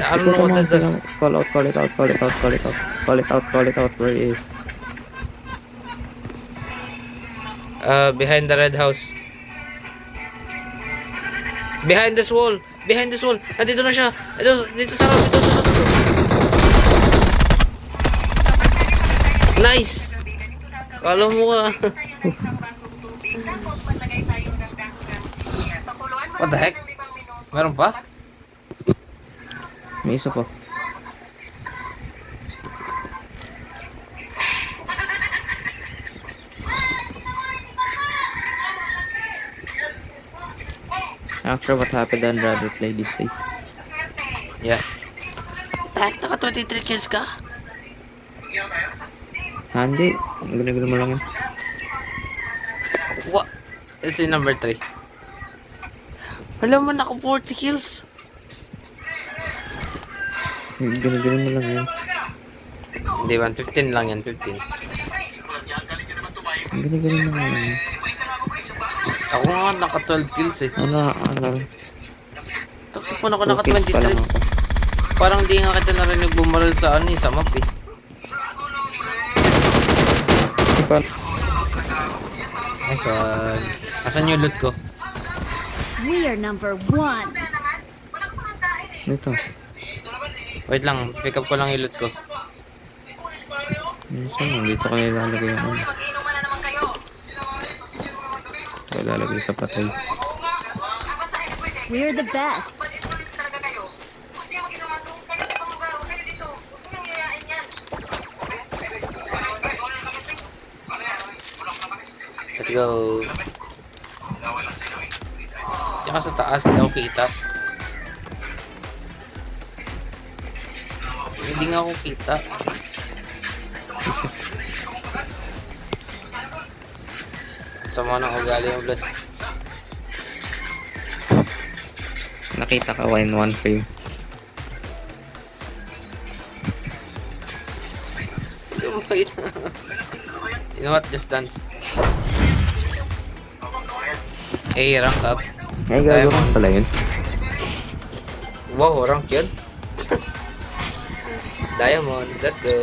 I don't know what is this. Call out, call it out, call it out, call it out. Call it out, call it out, where it is. Behind the red house. Behind this wall. Behind this wall. Nandito na siya. Dito sa road. Dito. Nice. Kala mo ka. What the heck? Meron pa? May isa pa. After what happened, I'd rather play this safe. Yeah. Tahak, naka 23 kills ka? Hindi. Ganun mo lang yan. What? This is number 3. Alam mo, naka 40 kills. Ganun mo lang yan. Hindi man, 15 lang yan, 15. Ganun mo lang yan. Ako nga naka 12 kills eh. Ano? Taktak pa ako naka 2 kills pa lang 23. ako. Parang di nga kita narinig bumaril sa sa map eh. Nice one. Asan yung loot ko? We are number 1. Dito. Wait lang, pick up ko lang yung loot ko. Saan? Dito ko nilalagay yung ano. Ito lalagay sa patay. We're the best. Let's go. Diyan ka sa taas, hindi ako kita. Hindi nga ako kita. sama ng ugali yung blood. Nakita ka in one frame. Hindi mo makita. You know what? Just dance. Hey, rank up. Ay, gagawa ko pala yun. Wow, rank yun. Diamond, let's go.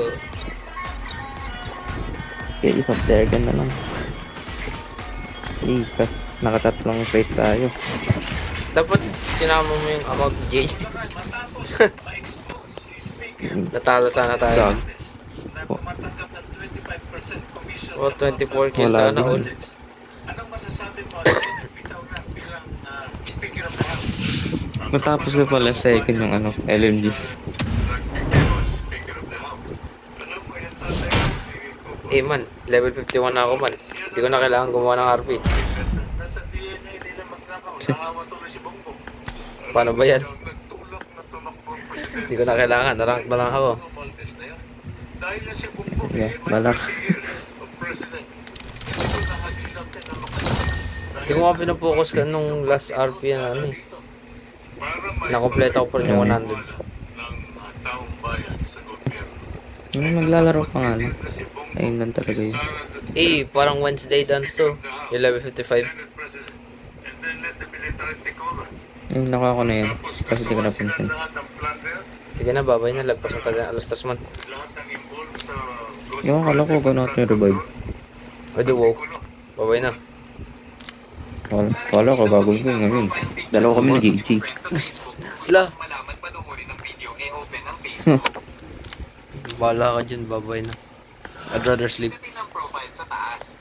Okay, ipag-dragon na lang. Ika, nakatatlong fight tayo. Dapat sinama mo yung amount ni JJ. Natalo sana tayo. Dog. Oh, 24 kills Wala sana din. all. Matapos ko pala second yung LMG. Eh man, level 51 na ako man. Hindi ko na kailangan gumawa ng RP. Paano ba yan? Hindi ko na kailangan, narank na lang ako. Yeah, balak. Hindi ko nga pinapokus ka nung last RP na ano eh. Nakompleto ko pa rin yung 100. Yung maglalaro pa nga lang. Ayun lang talaga yun. Eh, parang Wednesday dance to. Yung level 55. Ayun, nakuha ko na yun. Kasi di ko napansin. Sige na, babay na. Lagpas na tayo ng alas 3 man. Yung akala ko gano'n yung revive. Ay, wow. Babay na. Wala ko gagawin ko ngayon. Dalawa kami ni GG. Wala. Malaman panoorin ng video, open ang Facebook. Bala ka dyan, babay na. I'd rather sleep. Pindutin ang profile sa taas.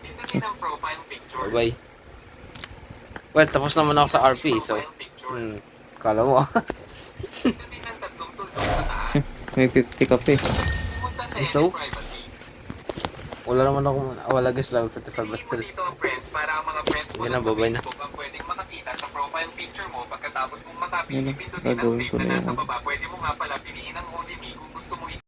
Pindutin ang profile picture. Bye-bye. Well, tapos naman ako sa RP, so... kala mo ah. Pindutin ang tatlong tuldok sa taas. May 50 ka pa eh. Pumunta sa And so? edit privacy. Wala naman ako... Wala guys, level 55 ba Piliin mo still. dito ang friends para ang mga friends mo Sige lang na, sa babay na. Facebook ang pwedeng makakita sa profile picture mo pagkatapos mong Yun makapili. na, Pindutin ang gagawin save ko na na nasa yun. baba. Pwede mo nga pala